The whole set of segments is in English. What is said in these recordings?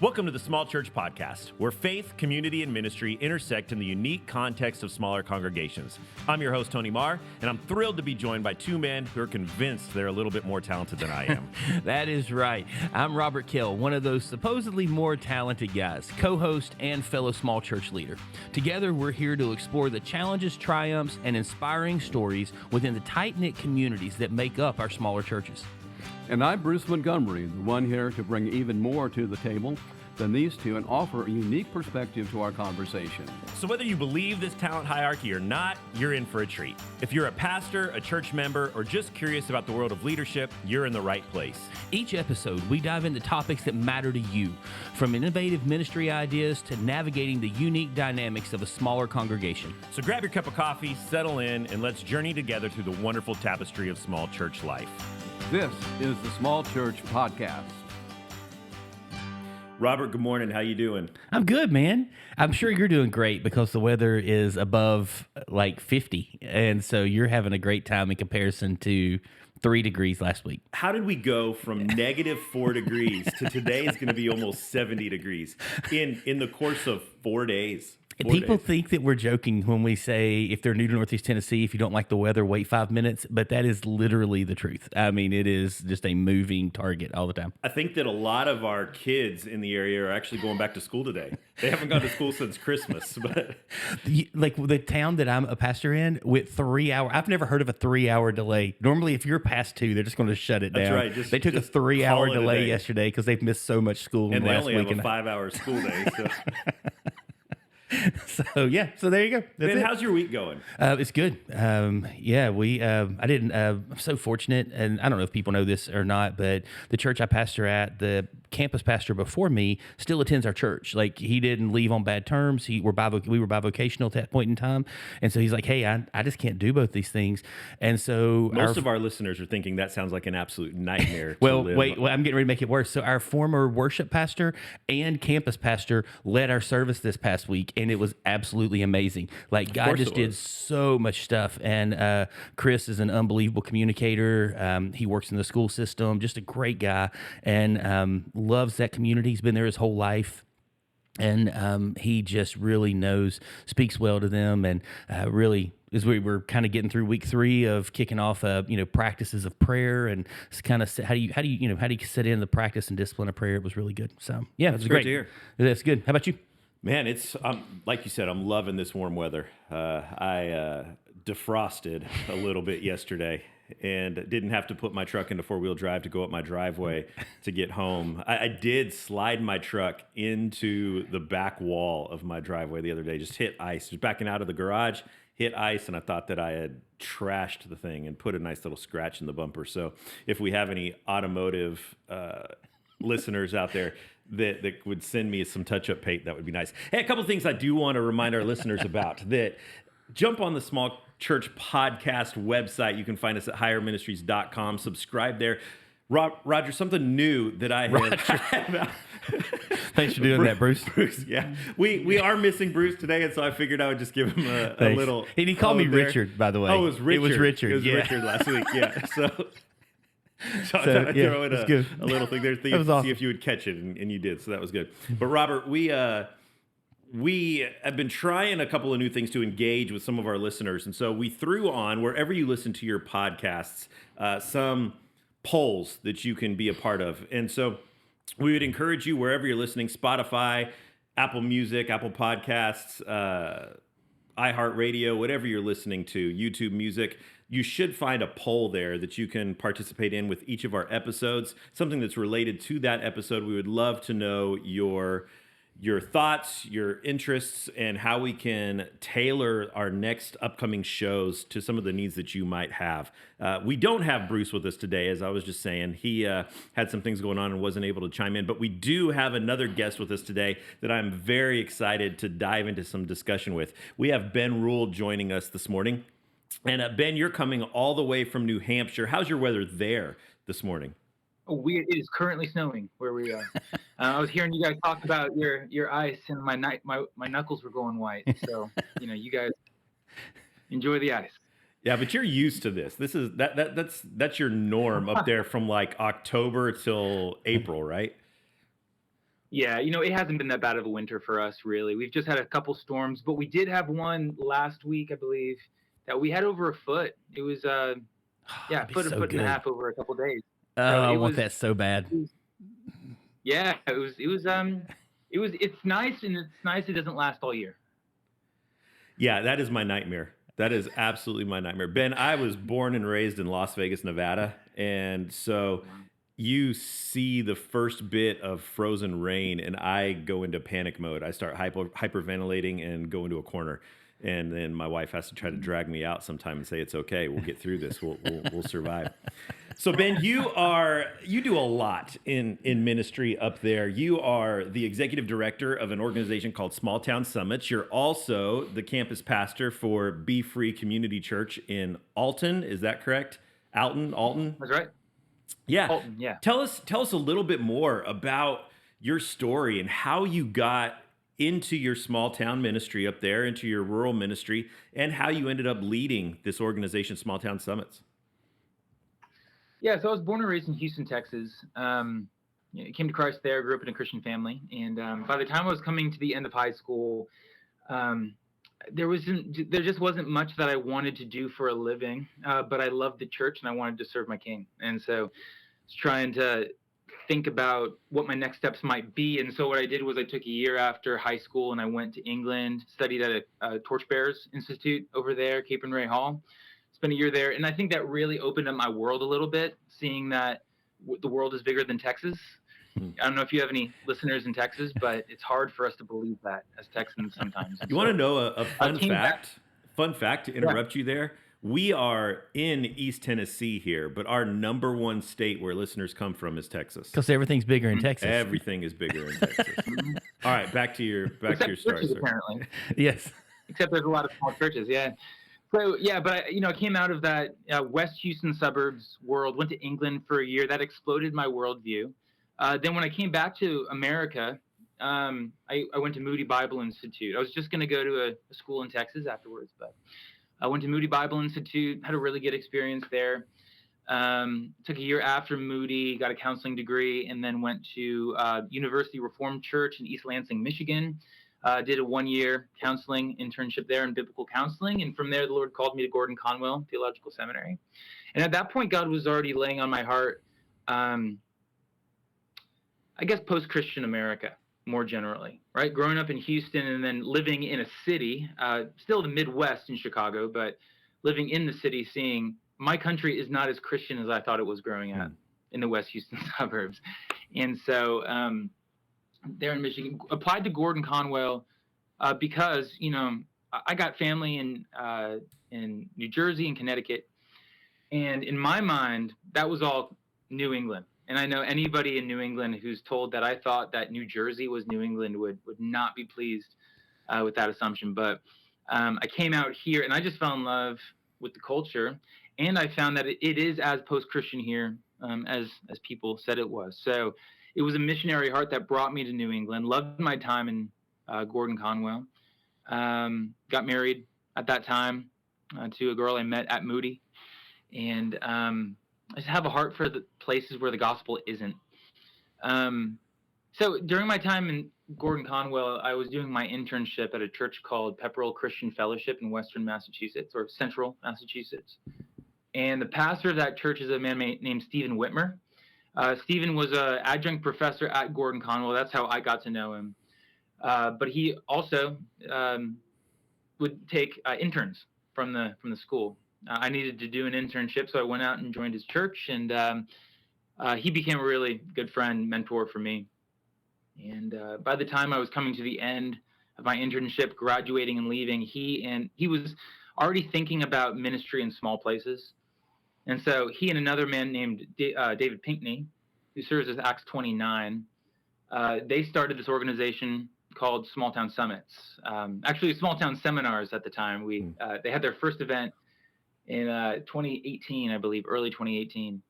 Welcome to the Small Church Podcast, where faith, community, and ministry intersect in the unique context of smaller congregations. I'm your host, Tony Marr, and I'm thrilled to be joined by two men who are convinced they're a little bit more talented than I am. That is right. I'm Robert Kell, one of those supposedly more talented guys, co-host and fellow small church leader. Together, we're here to explore the challenges, triumphs, and inspiring stories within the tight-knit communities that make up our smaller churches. And I'm Bruce Montgomery, the one here to bring even more to the table than these two and offer a unique perspective to our conversation. So whether you believe this talent hierarchy or not, you're in for a treat. If you're a pastor, a church member, or just curious about the world of leadership, you're in the right place. Each episode, we dive into topics that matter to you, from innovative ministry ideas to navigating the unique dynamics of a smaller congregation. So grab your cup of coffee, settle in, and let's journey together through the wonderful tapestry of small church life. This is the Small Church Podcast. Robert, good morning. How you doing? I'm good, man. I'm sure you're doing great because the weather is above like 50. And so you're having a great time in comparison to 3 degrees last week. How did we go from negative 4 degrees to today is going to be almost 70 degrees in the course of 4 days? People think that we're joking when we say if they're new to Northeast Tennessee, if you don't like the weather, wait 5 minutes. But that is literally the truth. I mean, it is just a moving target all the time. I think that a lot of our kids in the area are actually going back to school today. They haven't gone to school since Christmas. But like the town that I'm a pastor in, with 3 hour, I've never heard of a 3 hour delay. Normally, if you're past 2, they're just going to shut it down. That's right. They took a 3 hour delay yesterday because they've missed so much school and last week. And they only have a 5 hour school day. So. So there you go. That's Ben, it. how's your week going? It's good. I'm so fortunate, and I don't know if people know this or not, but the church I pastor at, the campus pastor before me still attends our church. Like, he didn't leave on bad terms. We were bivocational at that point in time. And so he's like, hey, I just can't do both these things. And so most of our listeners are thinking that sounds like an absolute nightmare. Well, I'm getting ready to make it worse. So our former worship pastor and campus pastor led our service this past week, and it was absolutely amazing. Like, God just did so much stuff. And Chris is an unbelievable communicator. He works in the school system, just a great guy, and loves that community. He's been there his whole life. And he just really speaks well to them, and really, as we were kind of getting through week 3 of kicking off, practices of prayer, and kind of how do you set in the practice and discipline of prayer. It was really good. So yeah, it was great to hear. That's good. How about you? Man, it's like you said, I'm loving this warm weather. I defrosted a little bit yesterday and didn't have to put my truck into 4-wheel drive to go up my driveway to get home. I did slide my truck into the back wall of my driveway the other day, just hit ice. Just backing out of the garage, hit ice, and I thought that I had trashed the thing and put a nice little scratch in the bumper. So if we have any automotive listeners out there that would send me some touch-up paint, that would be nice. Hey, a couple of things I do want to remind our listeners about. That jump on the Small Church Podcast website. You can find us at higherministries.com. Subscribe there. Roger, something new that I have. Thanks for doing that, Bruce. Yeah, we are missing Bruce today, and so I figured I would just give him a little. And he called me there. Richard, by the way. Oh, it was Richard. It was Richard. It was yeah. Richard last week. Yeah. So I thought I'd throw in a little thing there to awesome. See if you would catch it, and you did, so that was good. But Robert, we have been trying a couple of new things to engage with some of our listeners, and so we threw on, wherever you listen to your podcasts, some polls that you can be a part of. And so we would encourage you, wherever you're listening, Spotify, Apple Music, Apple Podcasts, iHeartRadio, whatever you're listening to, YouTube Music, you should find a poll there that you can participate in with each of our episodes, something that's related to that episode. We would love to know your thoughts, your interests, and how we can tailor our next upcoming shows to some of the needs that you might have. We don't have Bruce with us today, as I was just saying. He had some things going on and wasn't able to chime in, but we do have another guest with us today that I'm very excited to dive into some discussion with. We have Ben Ruhl joining us this morning. And Ben, you're coming all the way from New Hampshire. How's your weather there this morning? Oh, it is currently snowing where we are. I was hearing you guys talk about your ice, and my knuckles were going white. So you guys enjoy the ice. Yeah, but you're used to this. This is that's your norm up there from like October till April, right? Yeah, it hasn't been that bad of a winter for us, really. We've just had a couple storms, but we did have one last week, I believe, that we had over a foot. It was, Oh, yeah, that'd be foot, a so foot and a good. half over a couple days. So Oh, I it want was, that so bad. it was, yeah, it's nice, and it's nice it doesn't last all year. Yeah, that is my nightmare. That is absolutely my nightmare. Ben, I was born and raised in Las Vegas, Nevada. And so Wow. you see the first bit of frozen rain, and I go into panic mode. I start hyperventilating and go into a corner. And then my wife has to try to drag me out sometime and say, "It's okay. We'll get through this. We'll survive." So Ben, you do a lot in ministry up there. You are the executive director of an organization called Small Town Summits. You're also the campus pastor for Be Free Community Church in Alton. Is that correct? Alton. That's right. Yeah. Alton, yeah. Tell us a little bit more about your story and how you got into your small town ministry up there, into your rural ministry, and how you ended up leading this organization, Small Town Summits. Yeah, so I was born and raised in Houston, Texas. Came to Christ there, grew up in a Christian family. And by the time I was coming to the end of high school, um, there just wasn't much that I wanted to do for a living, but I loved the church and I wanted to serve my King. And so I was trying to think about what my next steps might be. And so what I did was I took a year after high school and I went to England, studied at a Torchbearers Institute over there, Cape and Ray Hall. Spent a year there, and I think that really opened up my world a little bit, seeing that the world is bigger than Texas. I don't know if you have any listeners in Texas, but it's hard for us to believe that as Texans sometimes. And You want to know a fun came back. fact? Fun fact to interrupt you there. We are in East Tennessee here, but our number one state where listeners come from is Texas. Because everything's bigger in Texas. Everything is bigger in Texas. All right, back to your story, churches, sir. apparently. Yes. Except there's a lot of small churches, yeah. So yeah, but I came out of that West Houston suburbs world, went to England for a year. That exploded my worldview. Then when I came back to America, I went to Moody Bible Institute. I was just going to go to a school in Texas afterwards, but I went to Moody Bible Institute, had a really good experience there. Took a year after Moody, got a counseling degree, and then went to University Reformed Church in East Lansing, Michigan. Did a 1-year counseling internship there in biblical counseling. And from there, the Lord called me to Gordon Conwell Theological Seminary. And at that point, God was already laying on my heart, I guess, post-Christian America more generally, right? Growing up in Houston and then living in a city, still the Midwest in Chicago, but living in the city, seeing my country is not as Christian as I thought it was growing up in the West Houston suburbs. And so there in Michigan, applied to Gordon Conwell because I got family in New Jersey and Connecticut, and in my mind that was all New England. And I know anybody in New England who's told that I thought that New Jersey was New England would not be pleased with that assumption. But I came out here and I just fell in love with the culture, and I found that it is as post-Christian here as people said it was. So it was a missionary heart that brought me to New England. Loved my time in Gordon Conwell. Got married at that time to a girl I met at Moody. And I just have a heart for the places where the gospel isn't. So during my time in Gordon Conwell, I was doing my internship at a church called Pepperell Christian Fellowship in Western Massachusetts, or Central Massachusetts. And the pastor of that church is a man named Stephen Whitmer. Stephen was an adjunct professor at Gordon Conwell. That's how I got to know him. But he also would take interns from the school. I needed to do an internship, so I went out and joined his church, and he became a really good friend, mentor for me. And by the time I was coming to the end of my internship, graduating and leaving, he was already thinking about ministry in small places. And so he and another man named David Pinkney, who serves as Acts 29, they started this organization called Small Town Summits. Actually, Small Town Seminars at the time. They had their first event in 2018, I believe, early 2018.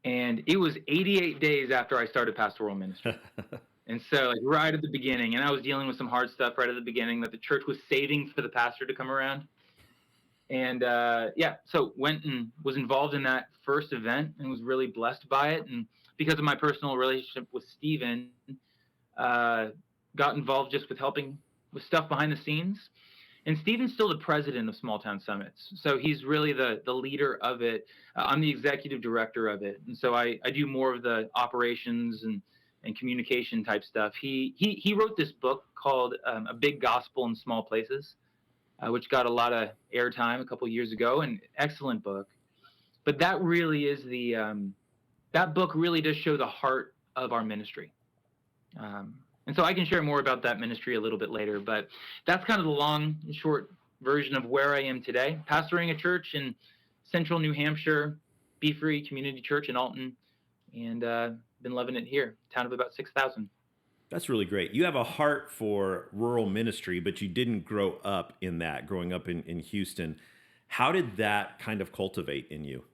And it was 88 days after I started pastoral ministry. And so like right at the beginning, and I was dealing with some hard stuff right at the beginning that the church was saving for the pastor to come around. And so went and was involved in that first event and was really blessed by it. And because of my personal relationship with Stephen, got involved just with helping with stuff behind the scenes. And Stephen's still the president of Small Town Summits, so he's really the leader of it. I'm the executive director of it, and so I do more of the operations and communication type stuff. He wrote this book called A Big Gospel in Small Places, which got a lot of airtime a couple years ago, and excellent book. But that really is that book really does show the heart of our ministry. And so I can share more about that ministry a little bit later, but that's kind of the long and short version of where I am today, pastoring a church in central New Hampshire, Be Free Community Church in Alton, and been loving it here, town of about 6,000. That's really great. You have a heart for rural ministry, but you didn't grow up in that, growing up in Houston. How did that kind of cultivate in you?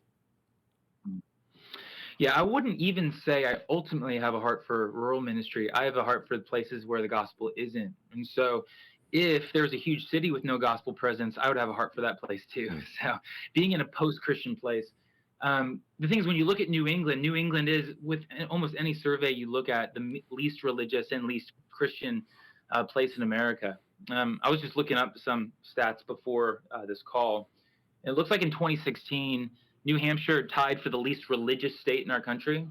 Yeah, I wouldn't even say I ultimately have a heart for rural ministry. I have a heart for the places where the gospel isn't. And so if there's a huge city with no gospel presence, I would have a heart for that place too. So being in a post-Christian place, the thing is, when you look at New England is, with almost any survey you look at, the least religious and least Christian place in America. I was just looking up some stats before this call. It looks like in 2016, New Hampshire tied for the least religious state in our country.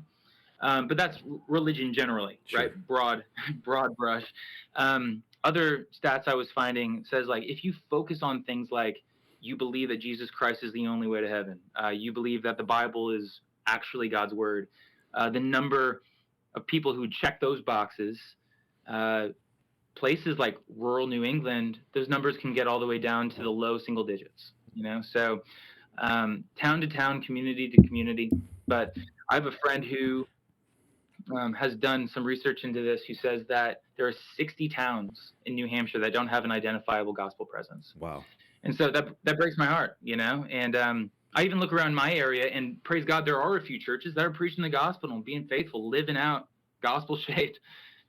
But that's religion generally, Sure. right? Broad brush. Other stats I was finding says, like, if you focus on things like you believe that Jesus Christ is the only way to heaven, you believe that the Bible is actually God's word, the number of people who check those boxes, places like rural New England, those numbers can get all the way down to the low single digits, So town to town, community to community. But I have a friend who has done some research into this, who says that there are 60 towns in New Hampshire that don't have an identifiable gospel presence. Wow. And so that breaks my heart, And I even look around my area, and praise God, there are a few churches that are preaching the gospel and being faithful, living out gospel-shaped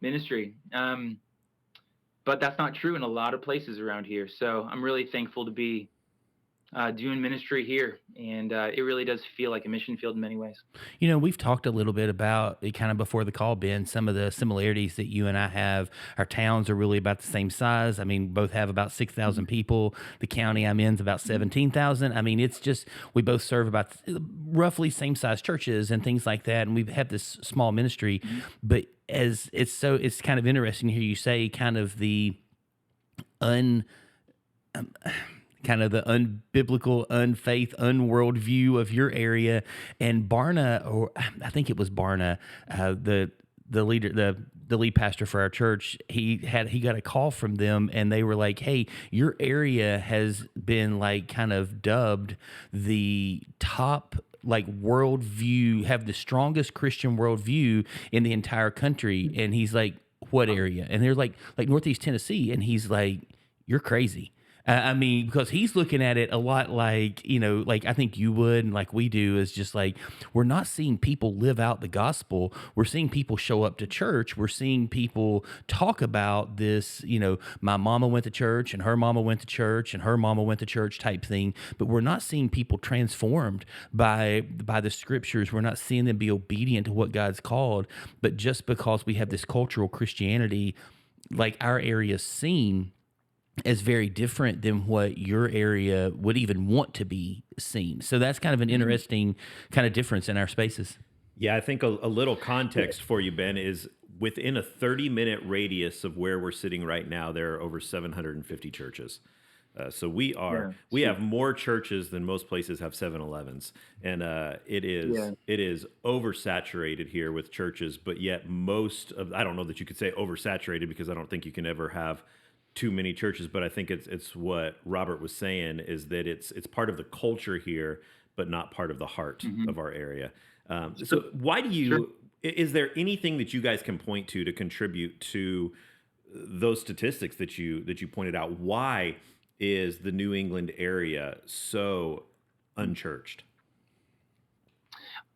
ministry. But that's not true in a lot of places around here. So I'm really thankful to be doing ministry here, and it really does feel like a mission field in many ways. We've talked a little bit about it kind of before the call, Ben, some of the similarities that you and I have. Our towns are really about the same size. I mean, both have about 6,000 people. The county I'm in is about 17,000. I mean, it's just, we both serve about roughly same size churches and things like that. And we have this small ministry, but it's kind of interesting to hear you say kind of the unbiblical, unfaith, unworld view of your area. And Barna, or I think it was Barna, the leader, the lead pastor for our church, he got a call from them, and they were like, "Hey, your area has been like kind of dubbed the top like worldview, have the strongest Christian worldview in the entire country." And he's like, "What area?" And they're like Northeast Tennessee, and he's like, "You're crazy." I mean, because he's looking at it a lot like, like I think you would, and like we do, is just like, we're not seeing people live out the gospel. We're seeing people show up to church. We're seeing people talk about this, my mama went to church, and her mama went to church, and her mama went to church type thing. But we're not seeing people transformed by the scriptures. We're not seeing them be obedient to what God's called. But just because we have this cultural Christianity, like our area's seen as very different than what your area would even want to be seen. So that's kind of an interesting kind of difference in our spaces. Yeah, I think a little context for you, Ben, is within a 30-minute radius of where we're sitting right now, there are over 750 churches. So we have more churches than most places have 7-Elevens, and it is oversaturated here with churches. But yet I don't know that you could say oversaturated, because I don't think you can ever have too many churches, but I think it's what Robert was saying, is that it's part of the culture here, but not part of the heart of our area. So why do you, is there anything that you guys can point to contribute to those statistics that you pointed out? Why is the New England area so unchurched?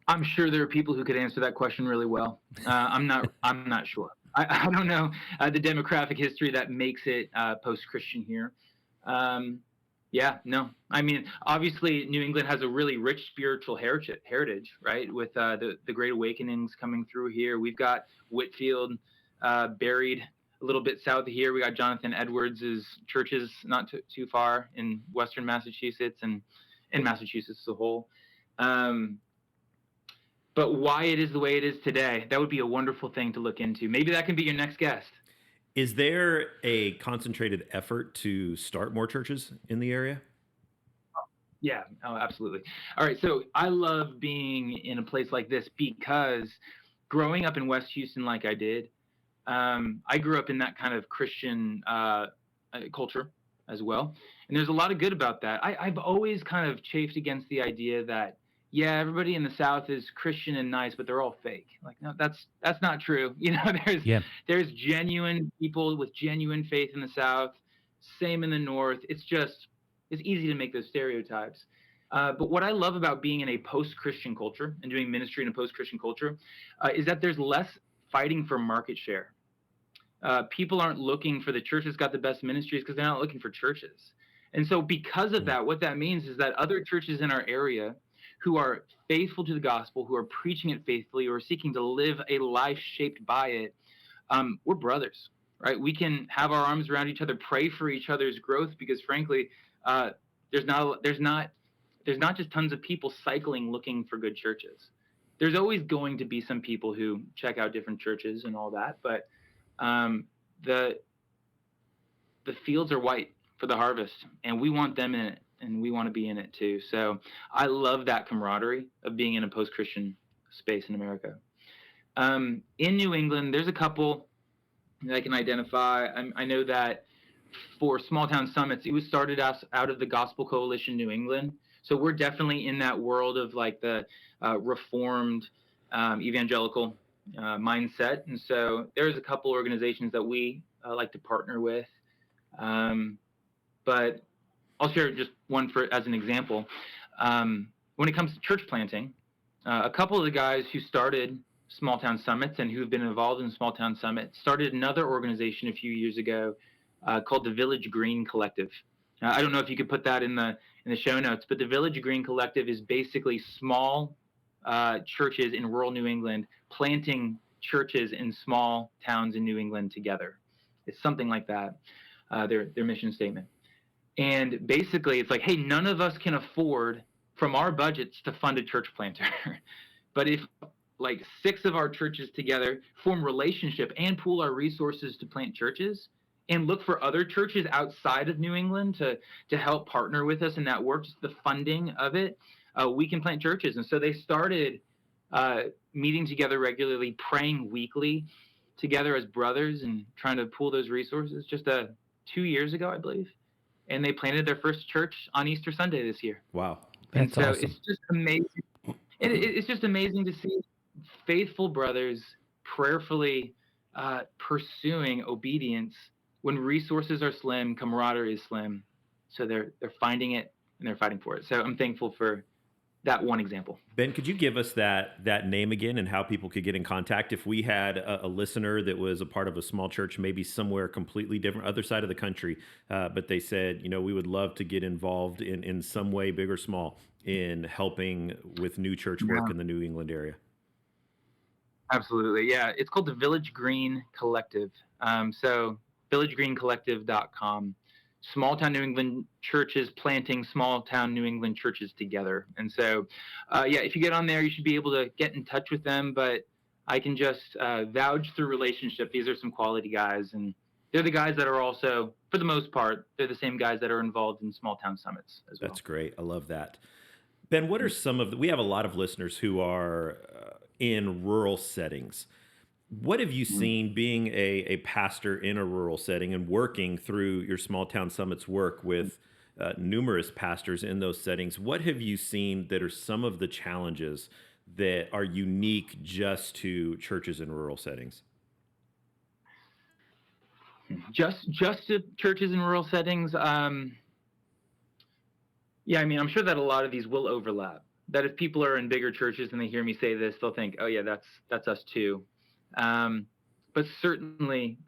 I'm sure there are people who could answer that question really well. I'm not sure. I don't know the demographic history that makes it post-Christian here. I mean, obviously, New England has a really rich spiritual heritage, right? With the Great Awakenings coming through here. We've got Whitefield, buried a little bit south of here. We got Jonathan Edwards' churches not too far in Western Massachusetts and in Massachusetts as a whole. But why it is the way it is today, that would be a wonderful thing to look into. Maybe that can be your next guest. Is there a concentrated effort to start more churches in the area? Yeah, oh, absolutely. All right, so I love being in a place like this because growing up in West Houston like I did, I grew up in that kind of Christian culture as well. And there's a lot of good about that. I've always kind of chafed against the idea that, yeah, everybody in the South is Christian and nice, but they're all fake. Like, no, that's not true. There's genuine people with genuine faith in the South, same in the North. It's easy to make those stereotypes. But what I love about being in a post-Christian culture and doing ministry in a post-Christian culture is that there's less fighting for market share. People aren't looking for the church that's got the best ministries because they're not looking for churches. And so because of that, what that means is that other churches in our area who are faithful to the gospel, who are preaching it faithfully, or seeking to live a life shaped by it, we're brothers, right? We can have our arms around each other, pray for each other's growth, because frankly, there's not just tons of people cycling looking for good churches. There's always going to be some people who check out different churches and all that, but the fields are white for the harvest, and we want them in it, and we want to be in it too. So I love that camaraderie of being in a post-Christian space in America. In New England, there's a couple that I can identify. I know that for Small Town Summits, it was started out of the Gospel Coalition New England. So we're definitely in that world of like the reformed evangelical mindset. And so there's a couple organizations that we like to partner with. But I'll share just one as an example. When it comes to church planting, a couple of the guys who started Small Town Summits and who've been involved in Small Town Summits started another organization a few years ago called the Village Green Collective. I don't know if you could put that in the show notes, but the Village Green Collective is basically small churches in rural New England planting churches in small towns in New England together. It's something like that, their mission statement. And basically, it's like, hey, none of us can afford from our budgets to fund a church planter. But if like 6 of our churches together form relationship and pool our resources to plant churches and look for other churches outside of New England to help partner with us in that work, just the funding of it, we can plant churches. And so they started meeting together regularly, praying weekly together as brothers and trying to pool those resources just 2 years ago, I believe. And they planted their first church on Easter Sunday this year. Wow. That's and so awesome. It's just amazing. It's just amazing to see faithful brothers prayerfully pursuing obedience when resources are slim, camaraderie is slim. So they're finding it and they're fighting for it. So I'm thankful for that one example. Ben, could you give us that name again and how people could get in contact if we had a listener that was a part of a small church, maybe somewhere completely different, other side of the country, but they said, we would love to get involved in some way, big or small, in helping with new church work in the New England area? Absolutely. Yeah. It's called the Village Green Collective. So villagegreencollective.com. Small town New England churches planting small town New England churches together. And so, if you get on there, you should be able to get in touch with them. But I can just vouch through relationship. These are some quality guys. And they're the guys that are also, for the most part, they're the same guys that are involved in Small Town Summits as well. That's great. I love that. Ben, what are some of we have a lot of listeners who are in rural settings. What have you seen being a pastor in a rural setting and working through your Small Town Summits work with numerous pastors in those settings? What have you seen that are some of the challenges that are unique just to churches in rural settings? Just to churches in rural settings? Yeah, I mean, I'm sure that a lot of these will overlap. That if people are in bigger churches and they hear me say this, they'll think, oh yeah, that's us too. But certainly,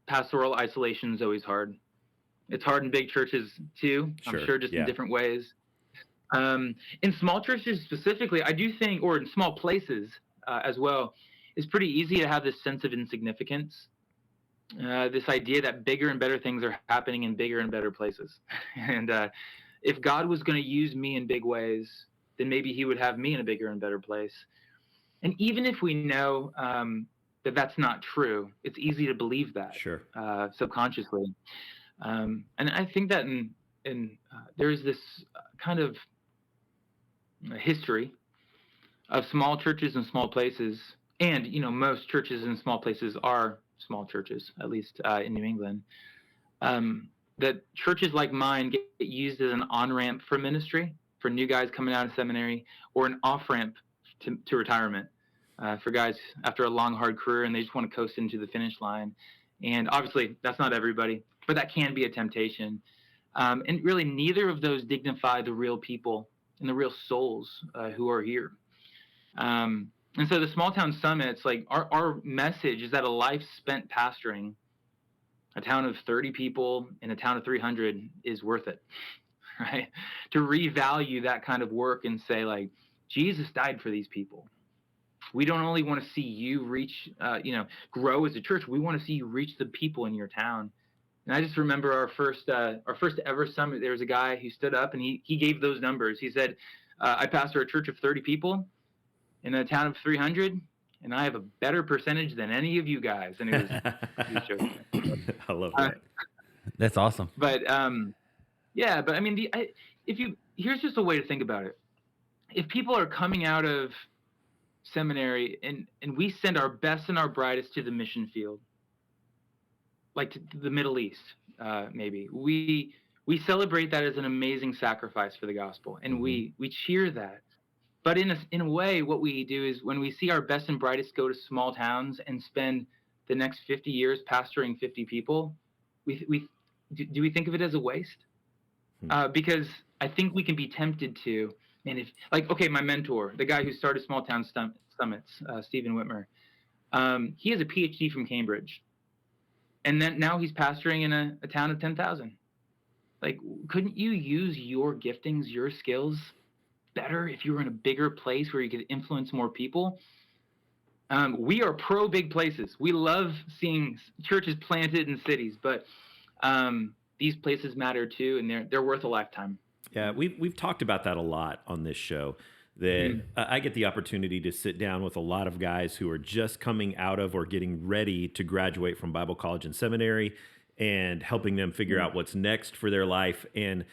pastoral isolation is always hard. It's hard in big churches too. Sure. I'm sure, just in different ways. In small churches specifically, I do think, or in small places as well, it's pretty easy to have this sense of insignificance. This idea that bigger and better things are happening in bigger and better places. And if God was going to use me in big ways, then maybe he would have me in a bigger and better place. And even if we know that that's not true, it's easy to believe that subconsciously. And I think that there's this kind of history of small churches and small places. And, most churches and small places are small churches, at least in New England, that churches like mine get used as an on-ramp for ministry, for new guys coming out of seminary, or an off-ramp to retirement for guys after a long, hard career and they just want to coast into the finish line. And obviously, that's not everybody, but that can be a temptation. And really, neither of those dignify the real people and the real souls who are here. And so the small town summits, like our message is that a life spent pastoring a town of 30 people in a town of 300 is worth it, right? To revalue that kind of work and say, like, Jesus died for these people. We don't only want to see you reach, grow as a church. We want to see you reach the people in your town. And I just remember our first ever summit. There was a guy who stood up and he gave those numbers. He said, I pastor a church of 30 people in a town of 300, and I have a better percentage than any of you guys. And it was joking. I love that. That's awesome. But but I mean, here's just a way to think about it. If people are coming out of seminary and we send our best and our brightest to the mission field, like to the Middle East, maybe we celebrate that as an amazing sacrifice for the gospel, and we cheer that. But in a way, what we do is when we see our best and brightest go to small towns and spend the next 50 years pastoring 50 people, do we think of it as a waste? Because I think we can be tempted to. And if, like, okay, my mentor, the guy who started Small Town Summits, Stephen Whitmer, he has a PhD from Cambridge. And then now he's pastoring in a town of 10,000. Like, couldn't you use your giftings, your skills better if you were in a bigger place where you could influence more people? We are pro big places. We love seeing churches planted in cities, but these places matter too, and they're worth a lifetime. Yeah, we've talked about that a lot on this show. That I get the opportunity to sit down with a lot of guys who are just coming out of or getting ready to graduate from Bible college and seminary, and helping them figure out what's next for their life. And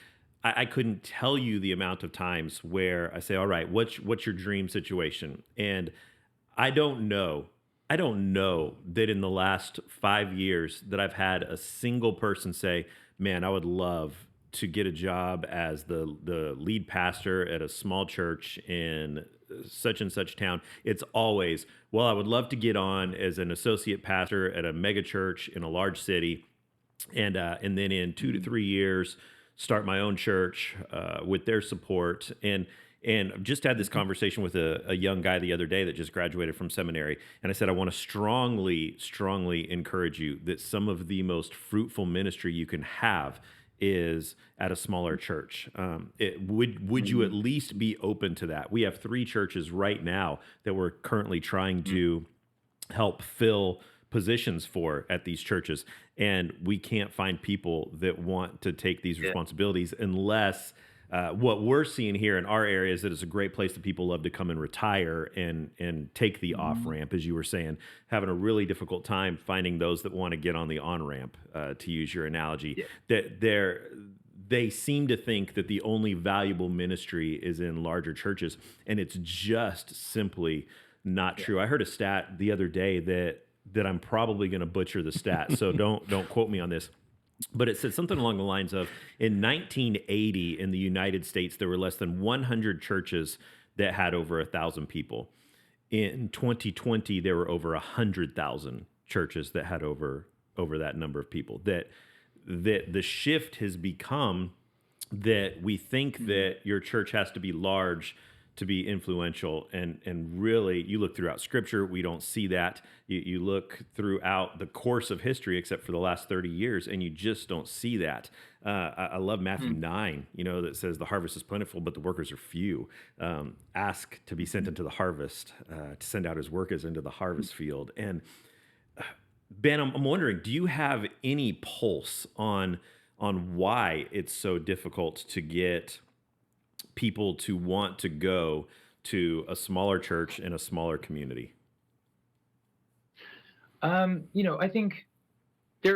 I couldn't tell you the amount of times where I say, all right, what's your dream situation? And I don't know that in the last 5 years that I've had a single person say, man, I would love to get a job as the lead pastor at a small church in such and such town. It's always, well, I would love to get on as an associate pastor at a mega church in a large city. And then in 2 to 3 years, start my own church with their support. And just had this conversation with a young guy the other day that just graduated from seminary. And I said, I want to strongly encourage you that some of the most fruitful ministry you can have is at a smaller church. Would you at least be open to that? We have 3 churches right now that we're currently trying to help fill positions for at these churches. And we can't find people that want to take these responsibilities unless what we're seeing here in our area is that it's a great place that people love to come and retire and take the off-ramp, as you were saying, having a really difficult time finding those that want to get on the on-ramp, to use your analogy. That they seem to think that the only valuable ministry is in larger churches, and it's just simply not true. I heard a stat the other day that I'm probably going to butcher the stat, so don't quote me on this. But it said something along the lines of, in 1980 in the United States, there were less than 100 churches that had over 1,000 people. In 2020, there were over 100,000 churches that had over that number of people. That the shift has become that we think that your church has to be large to be influential. And really, you look throughout Scripture, we don't see that. You look throughout the course of history, except for the last 30 years, and you just don't see that. I love Matthew 9, that says the harvest is plentiful, but the workers are few. Ask to be sent into the harvest, to send out his workers into the harvest field. And Ben, I'm wondering, do you have any pulse on why it's so difficult to get people to want to go to a smaller church in a smaller community? I think I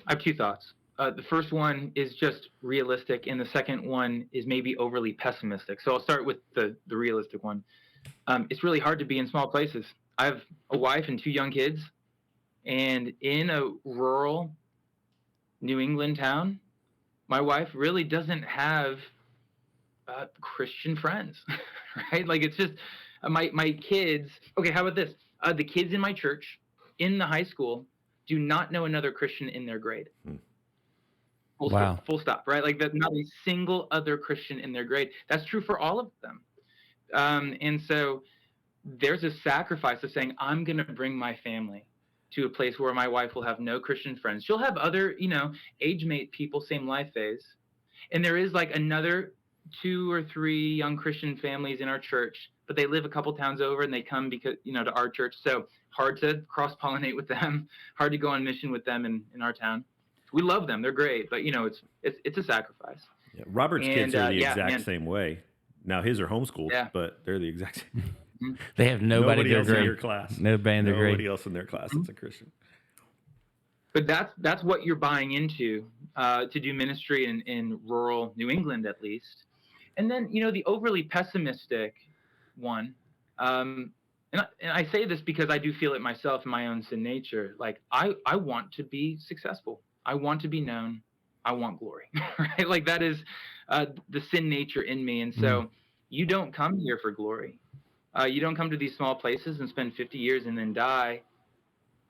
have two thoughts. The first one is just realistic, and the second one is maybe overly pessimistic. So I'll start with the realistic one. It's really hard to be in small places. I have a wife and two young kids, and in a rural New England town, my wife really doesn't have Christian friends, right? Like, it's just my kids. Okay, how about this? The kids in my church, in the high school, do not know another Christian in their grade. Full stop, right? Like, that, not a single other Christian in their grade. That's true for all of them. And so there's a sacrifice of saying, I'm going to bring my family to a place where my wife will have no Christian friends. She'll have other, age mate people, same life phase. And there is like another 2 or 3 young Christian families in our church, but they live a couple towns over and they come because, to our church. So hard to cross-pollinate with them, hard to go on mission with them in our town. We love them. They're great, but it's a sacrifice. Yeah, Robert's kids are the exact same way. Now his are homeschooled, but they're the exact same. They have nobody else in your class. Nobody in their grade. Nobody else in their class that's a Christian. But that's what you're buying into to do ministry in rural New England, at least. And then, the overly pessimistic one, and I say this because I do feel it myself in my own sin nature. Like, I want to be successful. I want to be known. I want glory, right? Like, that is the sin nature in me. And so you don't come here for glory. You don't come to these small places and spend 50 years and then die,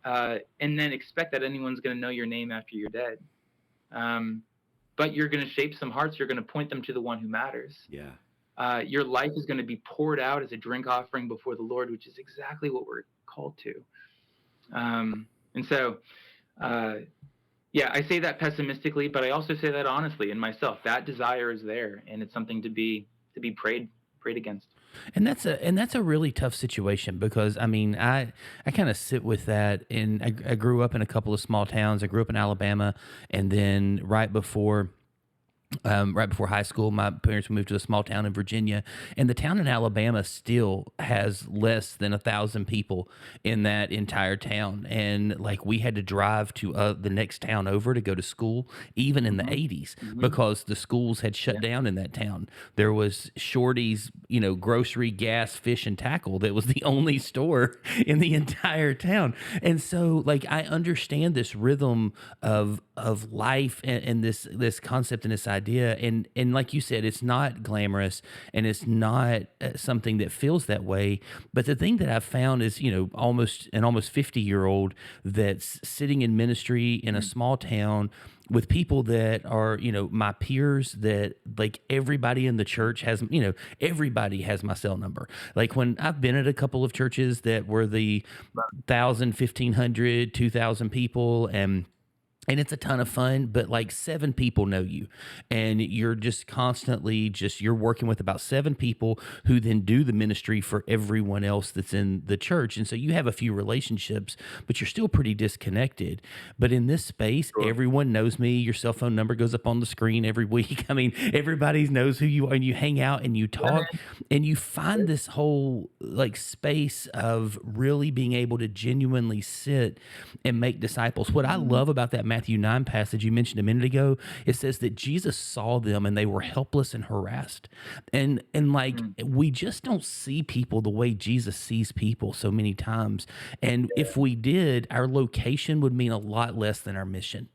and then expect that anyone's going to know your name after you're dead. But you're going to shape some hearts. You're going to point them to the one who matters. Yeah. Your life is going to be poured out as a drink offering before the Lord, which is exactly what we're called to. And so, I say that pessimistically, but I also say that honestly in myself. That desire is there, and it's something to be prayed against. And that's a really tough situation, because I kind of sit with that. And I grew up in a couple of small towns. I grew up in Alabama, and then right before high school, my parents moved to a small town in Virginia, and the town in Alabama still has less than 1,000 people in that entire town. And like, we had to drive to the next town over to go to school, even in the 80s, because the schools had shut down in that town. There was Shorty's, grocery, gas, fish, and tackle that was the only store in the entire town. And so, like, I understand this rhythm of life and this concept and this idea. And like you said, it's not glamorous, and it's not something that feels that way. But the thing that I've found is, almost 50-year-old that's sitting in ministry in a small town with people that are, my peers, that like everybody in the church has, everybody has my cell number. Like, when I've been at a couple of churches that were the 1,000, 1,500, 2,000 people, and it's a ton of fun, but like 7 people know you, and you're just constantly you're working with about 7 people who then do the ministry for everyone else that's in the church. And so you have a few relationships, but you're still pretty disconnected. But in this space, everyone knows me. Your cell phone number goes up on the screen every week. Everybody knows who you are, and you hang out and you talk, and you find this whole like space of really being able to genuinely sit and make disciples. What I love about that Matthew 9 passage you mentioned a minute ago, it says that Jesus saw them and they were helpless and harassed. And we just don't see people the way Jesus sees people so many times. And if we did, our location would mean a lot less than our mission.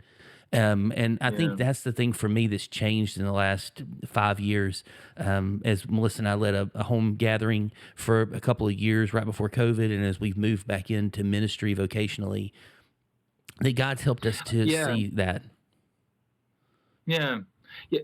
And I think that's the thing for me that's changed in the last 5 years. As Melissa and I led a home gathering for a couple of years right before COVID, and as we've moved back into ministry vocationally, that God's helped us to see that. Yeah.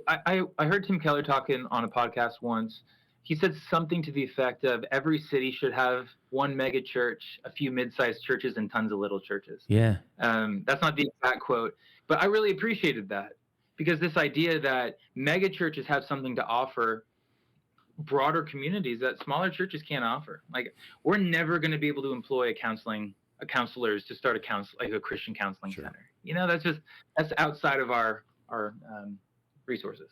I heard Tim Keller talking on a podcast once, he said something to the effect of every city should have one mega church, a few mid-sized churches, and tons of little churches. Yeah. That's not the exact quote, but I really appreciated that, because this idea that mega churches have something to offer broader communities that smaller churches can't offer. Like, we're never going to be able to employ counselors to start a Christian counseling Sure. center. You know, that's outside of our resources.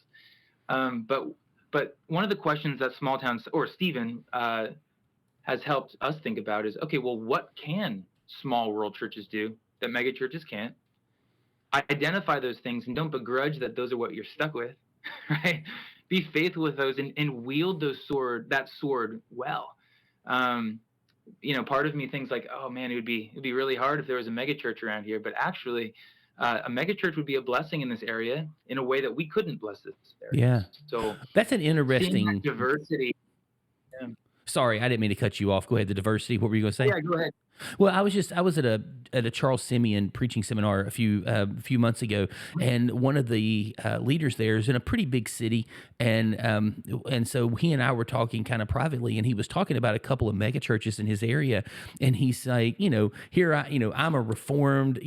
But one of the questions that small towns, or Stephen has helped us think about is, okay, well, what can small rural churches do that mega churches can't? Identify those things and don't begrudge that those are what you're stuck with, right? Be faithful with those and wield that sword well. Part of me thinks like, oh man, it'd be really hard if there was a mega church around here, but actually a mega church would be a blessing in this area in a way that we couldn't bless this area. Yeah. So That's an seeing interesting that diversity. Sorry, I didn't mean to cut you off. Go ahead. The diversity. What were you going to say? Yeah, go ahead. Well, I was at a Charles Simeon preaching seminar a few months ago, and one of the leaders there is in a pretty big city, and so he and I were talking kind of privately, and he was talking about a couple of mega churches in his area, and he's like, I'm a Reformed,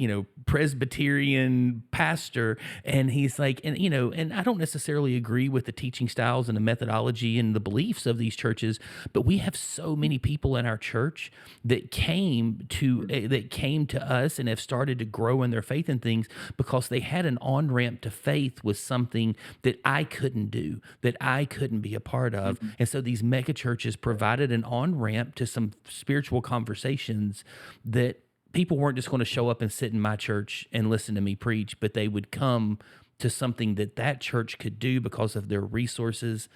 Presbyterian pastor, and he's like, and I don't necessarily agree with the teaching styles and the methodology and the beliefs of these churches, but we have so many people in our church that came to us and have started to grow in their faith and things because they had an on-ramp to faith with something that I couldn't do, that I couldn't be a part of. Mm-hmm. And so these mega churches provided an on-ramp to some spiritual conversations that people weren't just going to show up and sit in my church and listen to me preach, but they would come to something that church could do because of their resources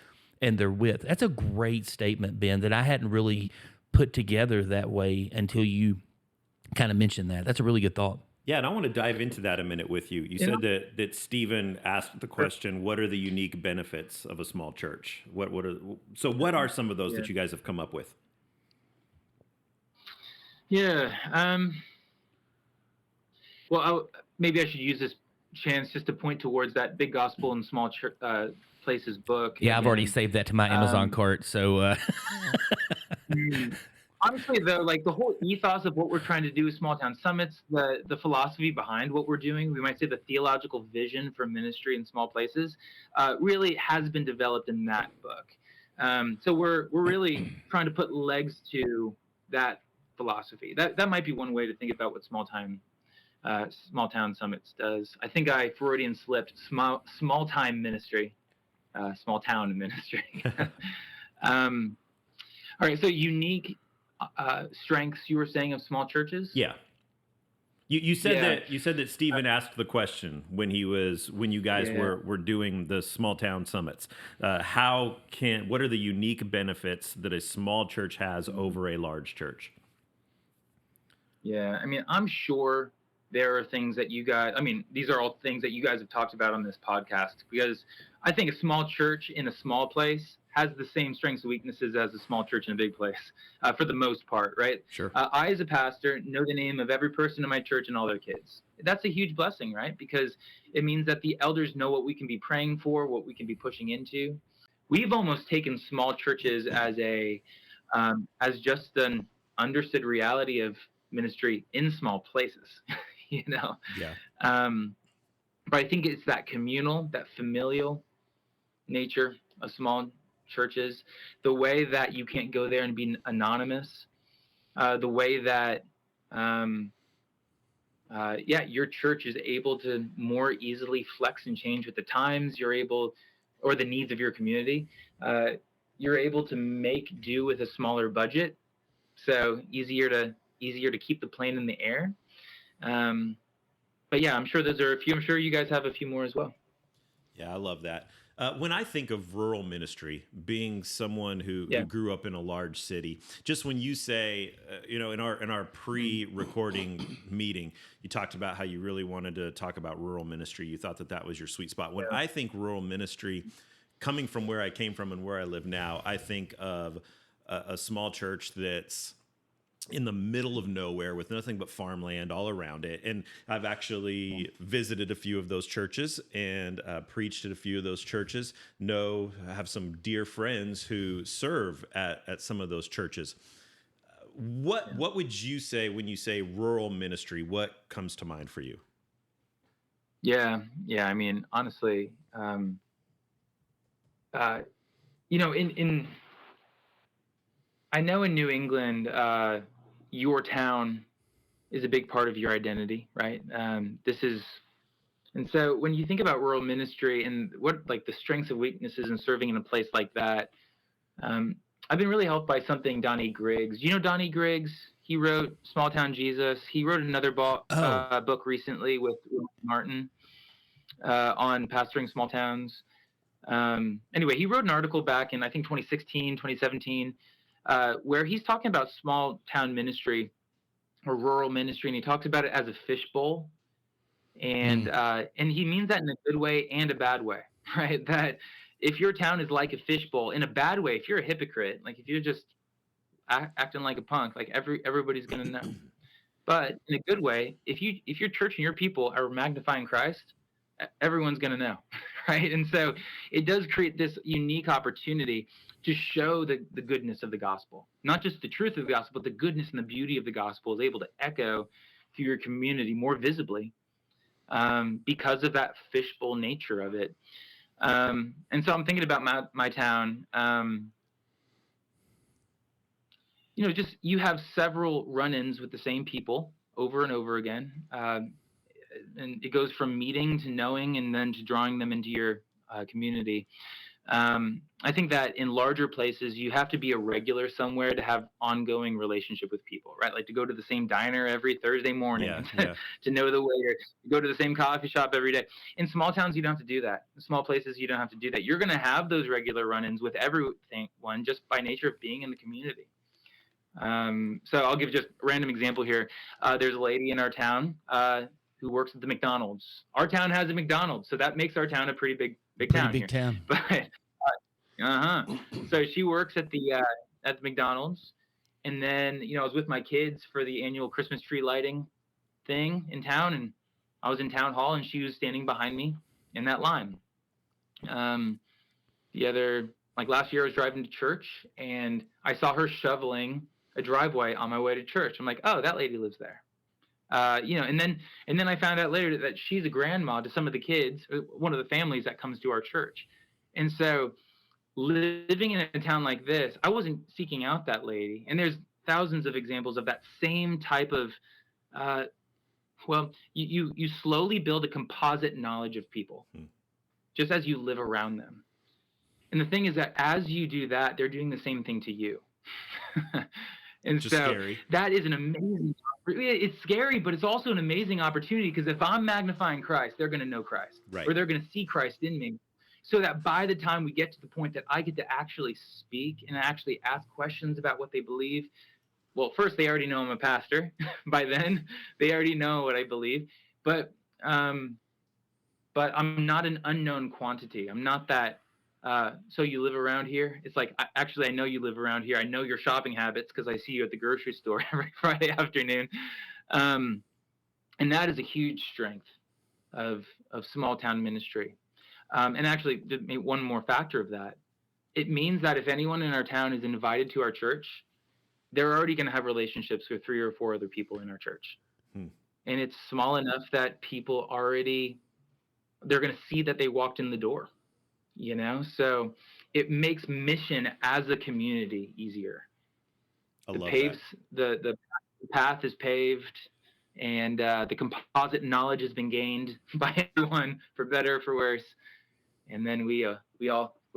and their width. That's a great statement, Ben, that I hadn't really put together that way until you kind of mentioned that. That's a really good thought. Yeah, and I want to dive into that a minute with you. You said that Stephen asked the question, what are the unique benefits of a small church? What are some of those that you guys have come up with? Yeah. Maybe I should use this chance just to point towards that Big Gospel in Small Places book. Yeah, I've already saved that to my Amazon cart. So honestly, though, like the whole ethos of what we're trying to do with Small Town Summits, the philosophy behind what we're doing, we might say the theological vision for ministry in small places, really has been developed in that book. So we're really trying to put legs to that philosophy. That might be one way to think about what Small Town Summits does. I think I Freudian slipped small time ministry, small town ministry. All right, so unique strengths you were saying of small churches? Yeah. You said that Stephen asked the question when you guys were doing the small town summits. What are the unique benefits that a small church has over a large church? Yeah, I mean, I'm sure there are things that these are all things that you guys have talked about on this podcast, because I think a small church in a small place has the same strengths and weaknesses as a small church in a big place, for the most part, right? Sure. I, as a pastor, know the name of every person in my church and all their kids. That's a huge blessing, right? Because it means that the elders know what we can be praying for, what we can be pushing into. We've almost taken small churches as just an understood reality of ministry in small places, Yeah. But I think it's that communal, that familial nature of small churches, the way that you can't go there and be anonymous, the way that your church is able to more easily flex and change with the times, or the needs of your community. You're able to make do with a smaller budget, so easier to keep the plane in the air. But yeah, I'm sure those are a few. I'm sure you guys have a few more as well. Yeah, I love that. When I think of rural ministry, being someone who grew up in a large city, just when you say, in our pre-recording meeting, you talked about how you really wanted to talk about rural ministry. You thought that was your sweet spot. When I think rural ministry, coming from where I came from and where I live now, I think of a small church that's in the middle of nowhere with nothing but farmland all around it. And I've actually visited a few of those churches and preached at a few of those churches. Have some dear friends who serve at some of those churches. What would you say when you say rural ministry? What comes to mind for you? Yeah. I mean, honestly, I know in New England, your town is a big part of your identity, right? And so when you think about rural ministry and what like the strengths and weaknesses in serving in a place like that, I've been really helped by something Donnie Griggs. You know Donnie Griggs? He wrote Small Town Jesus. He wrote another book recently with Martin on pastoring small towns. Anyway, he wrote an article back in I think 2016, 2017, where he's talking about small town ministry or rural ministry, and he talks about it as a fishbowl, and he means that in a good way and a bad way, right? That if your town is like a fishbowl in a bad way, if you're a hypocrite, like if you're just acting like a punk, like everybody's gonna know. But in a good way, if your church and your people are magnifying Christ, everyone's gonna know, right? And so it does create this unique opportunity to show the goodness of the gospel, not just the truth of the gospel, but the goodness and the beauty of the gospel is able to echo through your community more visibly because of that fishbowl nature of it. And so I'm thinking about my town. Just you have several run-ins with the same people over and over again. And it goes from meeting to knowing and then to drawing them into your community. I think that in larger places, you have to be a regular somewhere to have ongoing relationship with people, right? Like to go to the same diner every Thursday morning, to know the waiter, to go to the same coffee shop every day. In small towns, you don't have to do that. In small places, you don't have to do that. You're going to have those regular run-ins with everyone just by nature of being in the community. So I'll give just a random example here. There's a lady in our town who works at the McDonald's. Our town has a McDonald's, so that makes our town a pretty big town. Big town. But so she works at the McDonald's, and then I was with my kids for the annual Christmas tree lighting thing in town, and I was in town hall, and she was standing behind me in that line. Last year I was driving to church, and I saw her shoveling a driveway on my way to church. I'm like, oh, that lady lives there. And then I found out later that she's a grandma to some of the kids, one of the families that comes to our church. And so living in a town like this, I wasn't seeking out that lady. And there's thousands of examples of that same type of, you slowly build a composite knowledge of people just as you live around them. And the thing is that as you do that, they're doing the same thing to you. And just so scary. That is an amazing, it's scary, but it's also an amazing opportunity, because if I'm magnifying Christ, they're going to know Christ, right, or they're going to see Christ in me. So that by the time we get to the point that I get to actually speak and actually ask questions about what they believe, well, first, they already know I'm a pastor. By then, they already know what I believe. But I'm not an unknown quantity. I'm not that. So you live around here? It's like, I know you live around here. I know your shopping habits because I see you at the grocery store every Friday afternoon. And that is a huge strength of small town ministry. And actually, one more factor of that, it means that if anyone in our town is invited to our church, they're already going to have relationships with 3 or 4 other people in our church. And it's small enough that people they're going to see that they walked in the door. So it makes mission as a community easier. The path is paved, and the composite knowledge has been gained by everyone, for better or for worse. And then we're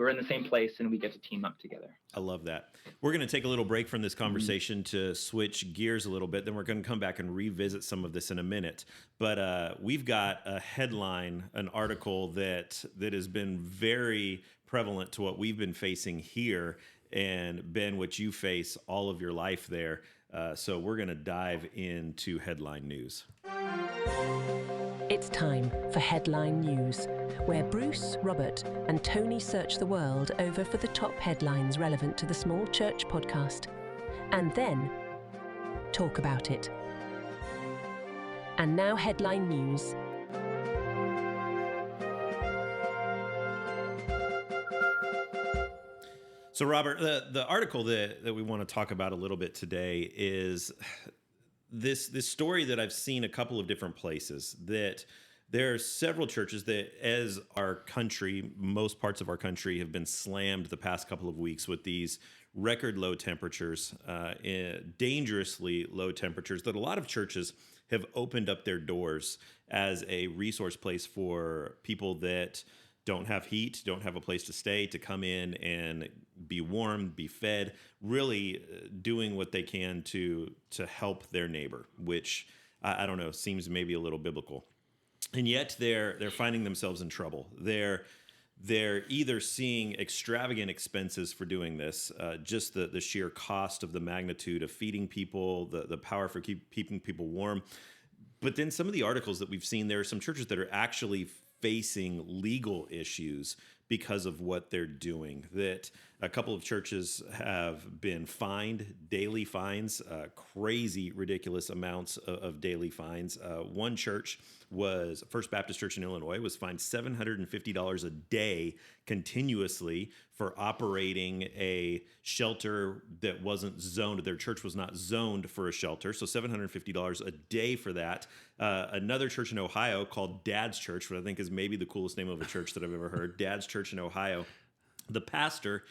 in the same place, and we get to team up together. I love that. We're going to take a little break from this conversation to switch gears a little bit. Then we're going to come back and revisit some of this in a minute. But we've got a headline, an article that has been very prevalent to what we've been facing here. And Ben, what you face all of your life there. So we're going to dive into headline news. It's time for Headline News, where Bruce, Robert, and Tony search the world over for the top headlines relevant to the Small Church podcast. And then talk about it. And now headline news. So, Robert, the article that we want to talk about a little bit today is this story that I've seen a couple of different places, that there are several churches that, as our country, most parts of our country, have been slammed the past couple of weeks with these record low temperatures, dangerously low temperatures, that a lot of churches have opened up their doors as a resource place for people that don't have heat, don't have a place to stay, to come in and be warm, be fed, really doing what they can to help their neighbor, which I don't know, seems maybe a little biblical. And yet they're finding themselves in trouble. They're either seeing extravagant expenses for doing this, just the sheer cost of the magnitude of feeding people, the power for keeping people warm. But then some of the articles that we've seen, there are some churches that are actually facing legal issues because of what they're doing. That a couple of churches have been fined, daily fines, crazy, ridiculous amounts of daily fines. One church was First Baptist Church in Illinois, was fined $750 a day continuously for operating a shelter that wasn't zoned. Their church was not zoned for a shelter, so $750 a day for that. Another church in Ohio called Dad's Church, which I think is maybe the coolest name of a church that I've ever heard, Dad's Church in Ohio. The pastor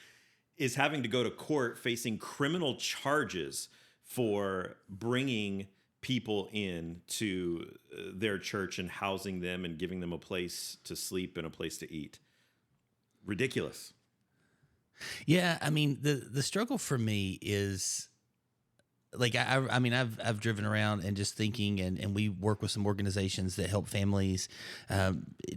is having to go to court facing criminal charges for bringing people in to their church and housing them and giving them a place to sleep and a place to eat. Ridiculous. Yeah, I mean, the struggle for me is, like, I mean, I've driven around and just thinking, and we work with some organizations that help families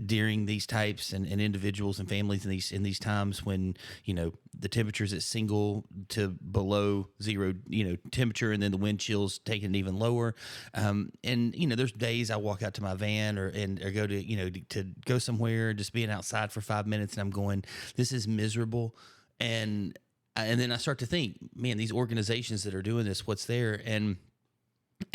during these types and individuals and families in these times when, you know, the temperature's at single to below zero, you know, temperature, and then the wind chill's taking it even lower. And, you know, there's days I walk out to my van or go to, you know, to go somewhere, just being outside for 5 minutes, and I'm going, this is miserable. And then I start to think, man, these organizations that are doing this, what's there? And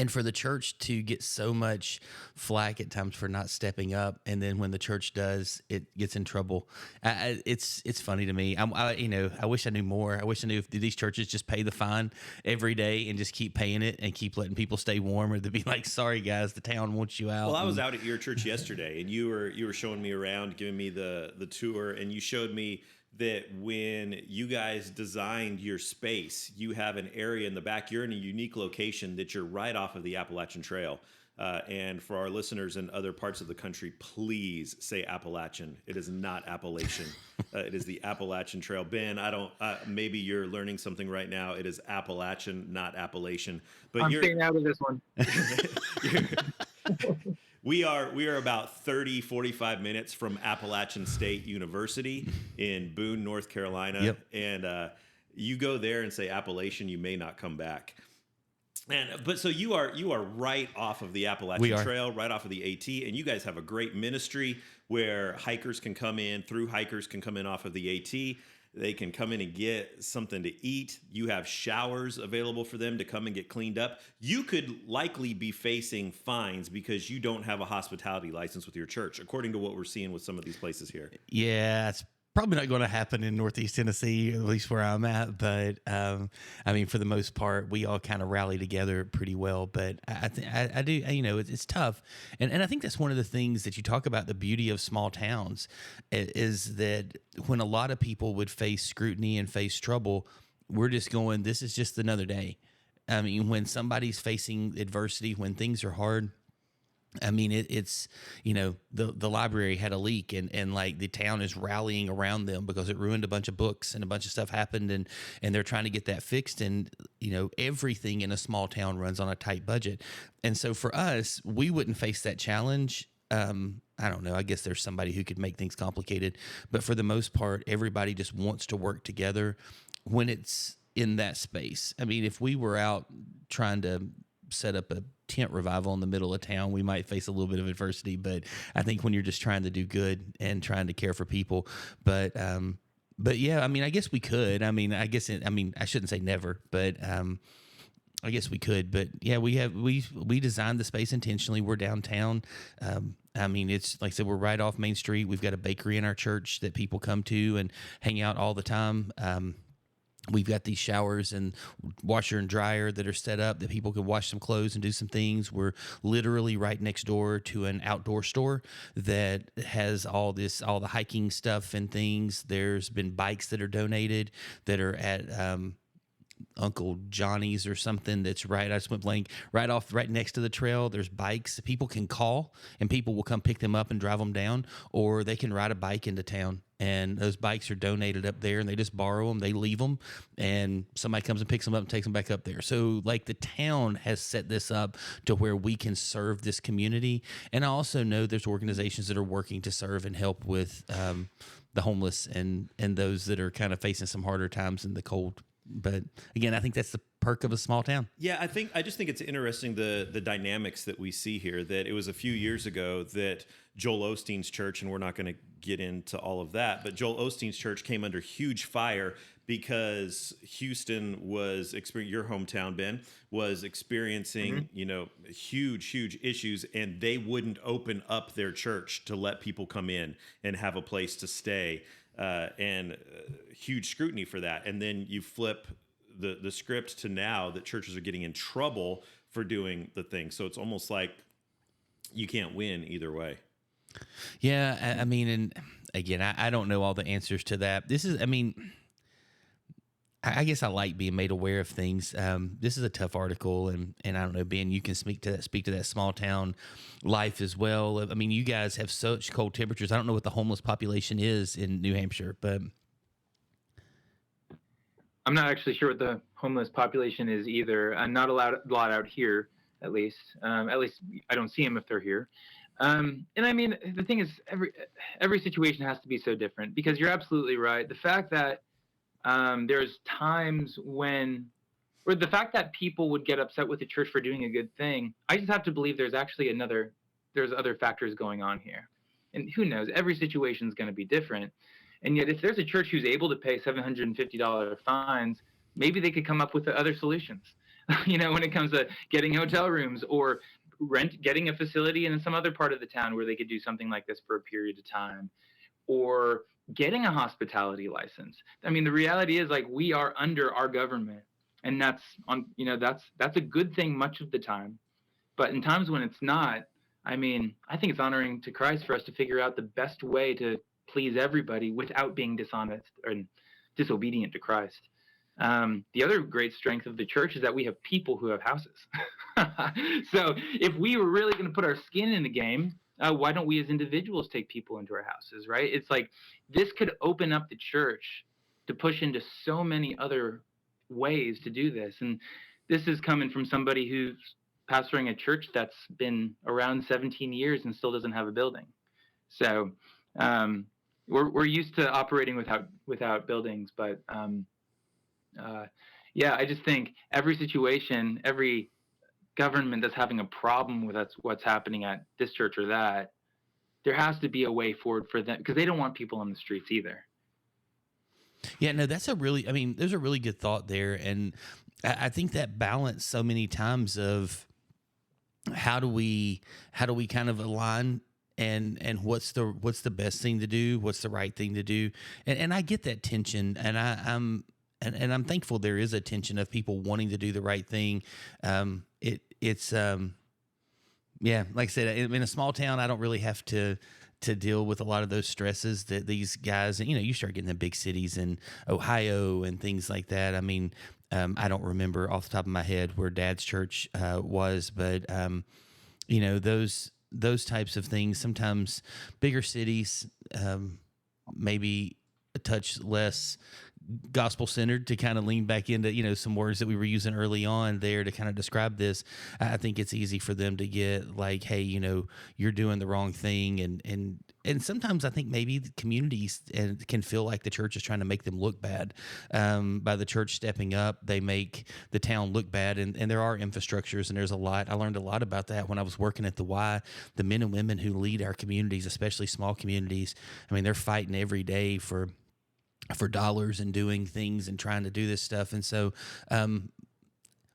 for the church to get so much flack at times for not stepping up, and then when the church does, it gets in trouble. It's funny to me. I wish I knew more. I wish I knew if these churches just pay the fine every day and just keep paying it and keep letting people stay warm, or to be like, sorry guys, the town wants you out. Well, I was out at your church yesterday, and you were showing me around, giving me the tour, and you showed me that when you guys designed your space, you have an area in the back. You're in a unique location that you're right off of the Appalachian Trail. And for our listeners in other parts of the country, please say Appalachian. It is not Appalachian. It is the Appalachian Trail. Ben, maybe you're learning something right now. It is Appalachian, not Appalachian. But I'm staying out of this one. We are about 30, 45 minutes from Appalachian State University in Boone, North Carolina. Yep. And you go there and say Appalachian, you may not come back. But so you are right off of the Appalachian Trail, right off of the AT, and you guys have a great ministry where hikers can come in, through hikers can come in off of the AT. They can come in and get something to eat. You have showers available for them to come and get cleaned up. You could likely be facing fines because you don't have a hospitality license with your church, according to what we're seeing with some of these places here. Yeah, it's probably not going to happen in Northeast Tennessee, at least where I'm at. But I mean, for the most part, we all kind of rally together pretty well. But I do, you know, it's tough, and I think that's one of the things that you talk about. The beauty of small towns is that when a lot of people would face scrutiny and face trouble, we're just going, this is just another day. I mean, when somebody's facing adversity, when things are hard, I mean, it's, you know, the library had a leak and like the town is rallying around them because it ruined a bunch of books and a bunch of stuff happened and they're trying to get that fixed. And, you know, everything in a small town runs on a tight budget. And so for us, we wouldn't face that challenge. I don't know. I guess there's somebody who could make things complicated. But for the most part, everybody just wants to work together when it's in that space. I mean, if we were out trying to set up a tent revival in the middle of town, we might face a little bit of adversity, but I think when you're just trying to do good and trying to care for people, but yeah, I mean, I guess we could, I mean, I shouldn't say never, but I guess we could, but yeah, we designed the space intentionally. We're downtown. I mean, it's like I said, we're right off Main Street. We've got a bakery in our church that people come to and hang out all the time. We've got these showers and washer and dryer that are set up that people can wash some clothes and do some things. We're literally right next door to an outdoor store that has all the hiking stuff and things. There's been bikes that are donated that are at Uncle Johnny's or something that's right. I just went blank. Right next to the trail, there's bikes. People can call and people will come pick them up and drive them down, or they can ride a bike into town. And those bikes are donated up there, and they just borrow them. They leave them, and somebody comes and picks them up and takes them back up there. So, like, the town has set this up to where we can serve this community. And I also know there's organizations that are working to serve and help with the homeless and those that are kind of facing some harder times in the cold. But again, I think that's the perk of a small town. Yeah, I just think it's interesting the dynamics that we see here. That it was a few years ago that Joel Osteen's church, and we're not going to get into all of that, but Joel Osteen's church came under huge fire because Houston was your hometown, Ben, was experiencing huge issues, and they wouldn't open up their church to let people come in and have a place to stay. And huge scrutiny for that. And then you flip the script to now that churches are getting in trouble for doing the thing. So it's almost like you can't win either way. Yeah, I mean, and again, I don't know all the answers to that. I guess I like being made aware of things. This is a tough article, and I don't know, Ben, you can speak to that small town life as well. I mean, you guys have such cold temperatures. I don't know what the homeless population is in New Hampshire, but I'm not actually sure what the homeless population is either. Not a lot out here, at least. At least I don't see them if they're here. And I mean, the thing is, every situation has to be so different, because you're absolutely right. The fact that there's times or the fact that people would get upset with the church for doing a good thing, I just have to believe there's actually there's other factors going on here. And who knows, every situation is going to be different. And yet if there's a church who's able to pay $750 fines, maybe they could come up with other solutions, when it comes to getting hotel rooms or getting a facility in some other part of the town where they could do something like this for a period of time, or getting a hospitality license. I mean, the reality is, like, we are under our government, and that's a good thing much of the time. But in times when it's not, I mean, I think it's honoring to Christ for us to figure out the best way to please everybody without being dishonest or disobedient to Christ. The other great strength of the church is that we have people who have houses. So if we were really going to put our skin in the game, why don't we as individuals take people into our houses, right? It's like this could open up the church to push into so many other ways to do this. And this is coming from somebody who's pastoring a church that's been around 17 years and still doesn't have a building. So we're used to operating without buildings, but I just think every situation, every government that's having a problem with what's happening at this church or that, there has to be a way forward for them, because they don't want people on the streets either. Yeah, no, there's a really good thought there. And I think that balance so many times of how do we kind of align and what's the best thing to do, what's the right thing to do. And I get that tension, and I'm thankful there is a tension of people wanting to do the right thing. It's like I said, in a small town, I don't really have to deal with a lot of those stresses that these guys, you start getting the big cities in Ohio and things like that. I mean, I don't remember off the top of my head where Dad's church was, but those types of things, sometimes bigger cities, maybe a touch less gospel centered, to kind of lean back into, some words that we were using early on there to kind of describe this. I think it's easy for them to get like, hey, you're doing the wrong thing. And sometimes I think maybe the communities can feel like the church is trying to make them look bad. By the church stepping up, they make the town look bad. And there are infrastructures, and there's a lot. I learned a lot about that when I was working at the Y. The men and women who lead our communities, especially small communities, I mean, they're fighting every day for dollars and doing things and trying to do this stuff. And so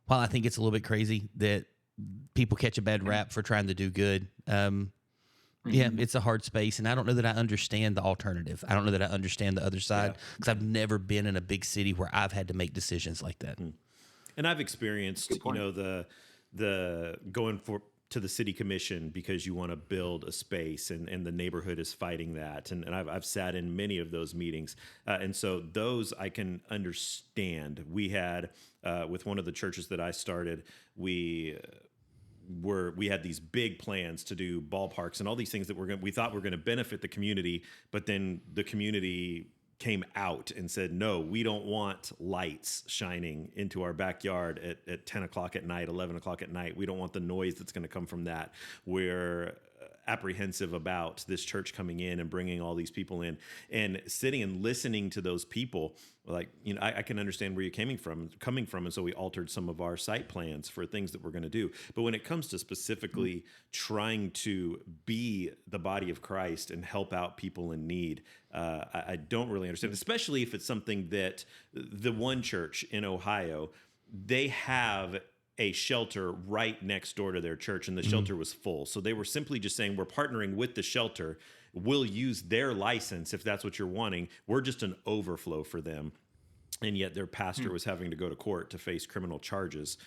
while I think it's a little bit crazy that people catch a bad rap for trying to do good, yeah, it's a hard space, and I don't know that I understand the alternative. I don't know that I understand the other side because I've never been in a big city where I've had to make decisions like that. And I've experienced, the going to the city commission because you want to build a space, and the neighborhood is fighting that. And I've sat in many of those meetings. And so those I can understand. We had, with one of the churches that I started, we had these big plans to do ballparks and all these things that we thought were going to benefit the community, but then the community came out and said, no, we don't want lights shining into our backyard at 10 o'clock at night, 11 o'clock at night. We don't want the noise that's going to come from that. We're apprehensive about this church coming in and bringing all these people in, and sitting and listening to those people. Like, I can understand where you're coming from. And so we altered some of our site plans for things that we're going to do. But when it comes to specifically trying to be the body of Christ and help out people in need, I don't really understand, especially if it's something that the one church in Ohio, they have a shelter right next door to their church, and the shelter was full. So they were simply just saying, we're partnering with the shelter. We'll use their license if that's what you're wanting. We're just an overflow for them. And yet their pastor was having to go to court to face criminal charges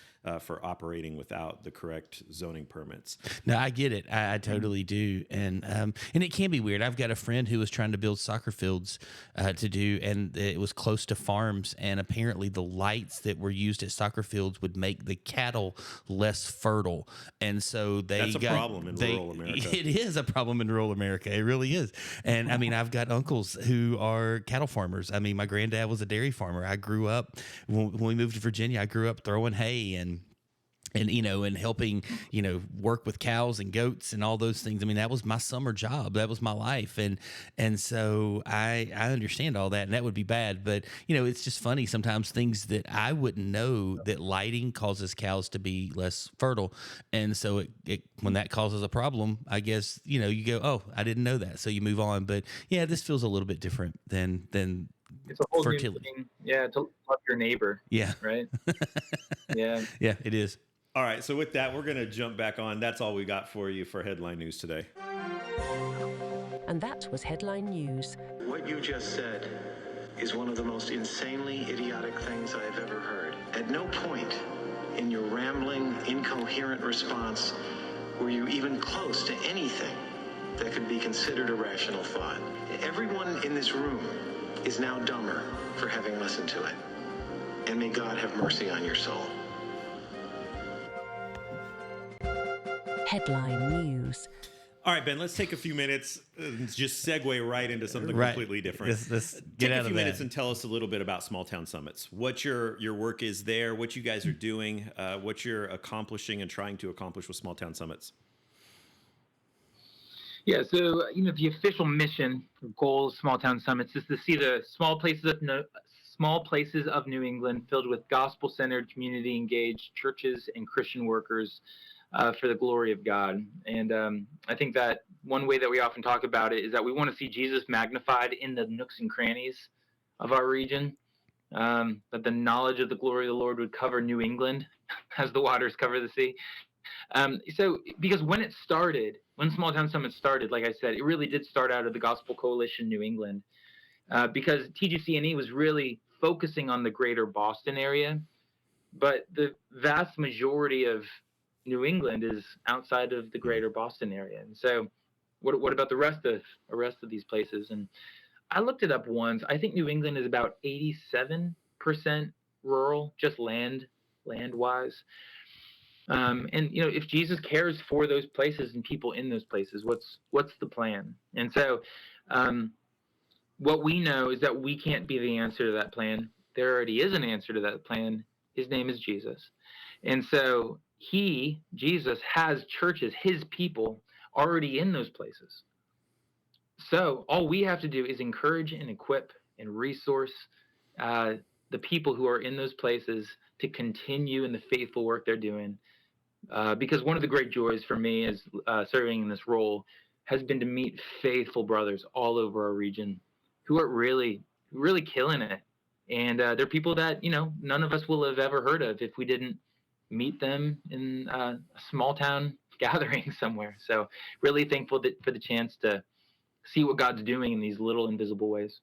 for operating without the correct zoning permits. No, I get it. I totally do. And it can be weird. I've got a friend who was trying to build soccer fields to do, and it was close to farms. And apparently the lights that were used at soccer fields would make the cattle less fertile. And so That's a problem in rural America. It is a problem in rural America. It really is. And I mean, I've got uncles who are cattle farmers. I mean, my granddad was a dairy farmer. I grew up, when we moved to Virginia, I grew up throwing hay and helping, work with cows and goats and all those things. I mean, that was my summer job. That was my life. And so I understand all that, and that would be bad. But, it's just funny sometimes things that I wouldn't know, that lighting causes cows to be less fertile. And so when that causes a problem, I guess, you go, oh, I didn't know that. So you move on. But yeah, this feels a little bit different than it's a whole fertility. new thing. Yeah, to love your neighbor. Yeah. Right? Yeah. Yeah, it is. All right, so with that, we're going to jump back on. That's all we got for you for headline news today. And that was headline news. What you just said is one of the most insanely idiotic things I've ever heard. At no point in your rambling, incoherent response were you even close to anything that could be considered a rational thought. Everyone in this room is now dumber for having listened to it. And may God have mercy on your soul. Headline news. All right, Ben, let's take a few minutes and just segue right into something completely different. Let's Take a few minutes and tell us a little bit about Small Town Summits. What your work is there, what you guys are doing, what you're accomplishing and trying to accomplish with Small Town Summits. Yeah, so the official mission or goal of Small Town Summits is to see the small places of New England filled with gospel-centered, community-engaged churches and Christian workers for the glory of God. And I think that one way that we often talk about it is that we want to see Jesus magnified in the nooks and crannies of our region, that the knowledge of the glory of the Lord would cover New England as the waters cover the sea. So because when Small Town Summit started, like I said, it really did start out of the Gospel Coalition New England, because TGC&E was really focusing on the greater Boston area, but the vast majority of New England is outside of the greater Boston area. And so what about the rest of these places? And I looked it up once. I think New England is about 87% rural, just land-wise. And if Jesus cares for those places and people in those places, what's the plan? And so what we know is that we can't be the answer to that plan. There already is an answer to that plan. His name is Jesus. And so Jesus has churches, his people, already in those places. So all we have to do is encourage and equip and resource the people who are in those places to continue in the faithful work they're doing. Because one of the great joys for me as serving in this role has been to meet faithful brothers all over our region who are really, really killing it. And they're people that, none of us will have ever heard of if we didn't meet them in a small town gathering somewhere. So really thankful for the chance to see what God's doing in these little invisible ways.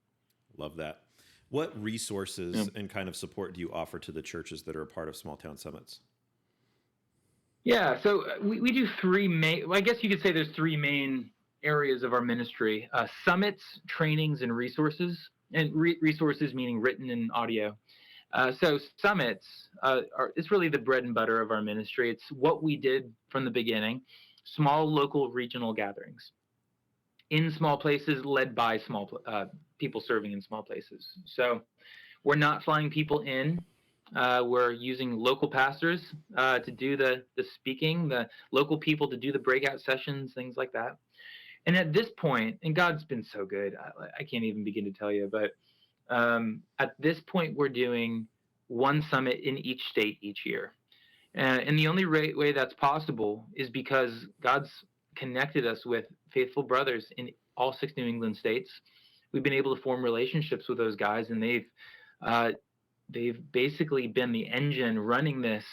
Love that. What Yeah. resources and kind of support do you offer to the churches that are a part of Small Town Summits? Yeah, so we do three main, well, I guess you could say there's three main areas of our ministry: summits, trainings, and resources. And resources meaning written and audio. So summits it's really the bread and butter of our ministry. It's what we did from the beginning: small, local, regional gatherings in small places, led by people serving in small places. So we're not flying people in. We're using local pastors to do the speaking, the local people to do the breakout sessions, things like that. And at this point, and God's been so good, I can't even begin to tell you, but at this point, we're doing one summit in each state each year. And the only way that's possible is because God's connected us with faithful brothers in all 6 New England states. We've been able to form relationships with those guys, and they've basically been the engine running this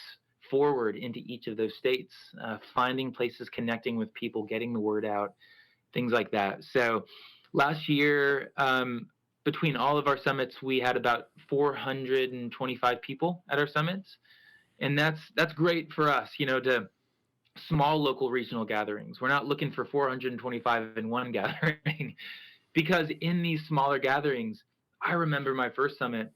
forward into each of those states, finding places, connecting with people, getting the word out, things like that. So last year, between all of our summits, we had about 425 people at our summits. And that's great for us, to small local regional gatherings. We're not looking for 425 in one gathering because in these smaller gatherings, I remember my first summit,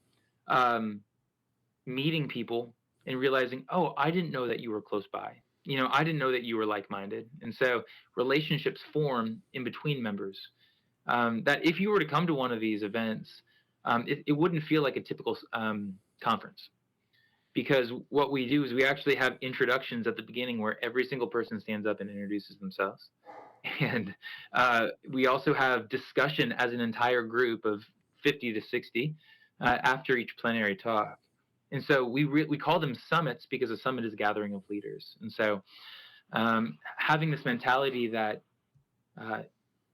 meeting people and realizing, oh, I didn't know that you were close by. I didn't know that you were like-minded. And so relationships form in between members. That if you were to come to one of these events, it wouldn't feel like a typical conference. Because what we do is we actually have introductions at the beginning where every single person stands up and introduces themselves. And we also have discussion as an entire group of 50 to 60 after each plenary talk. And so we call them summits because a summit is a gathering of leaders. And so having this mentality that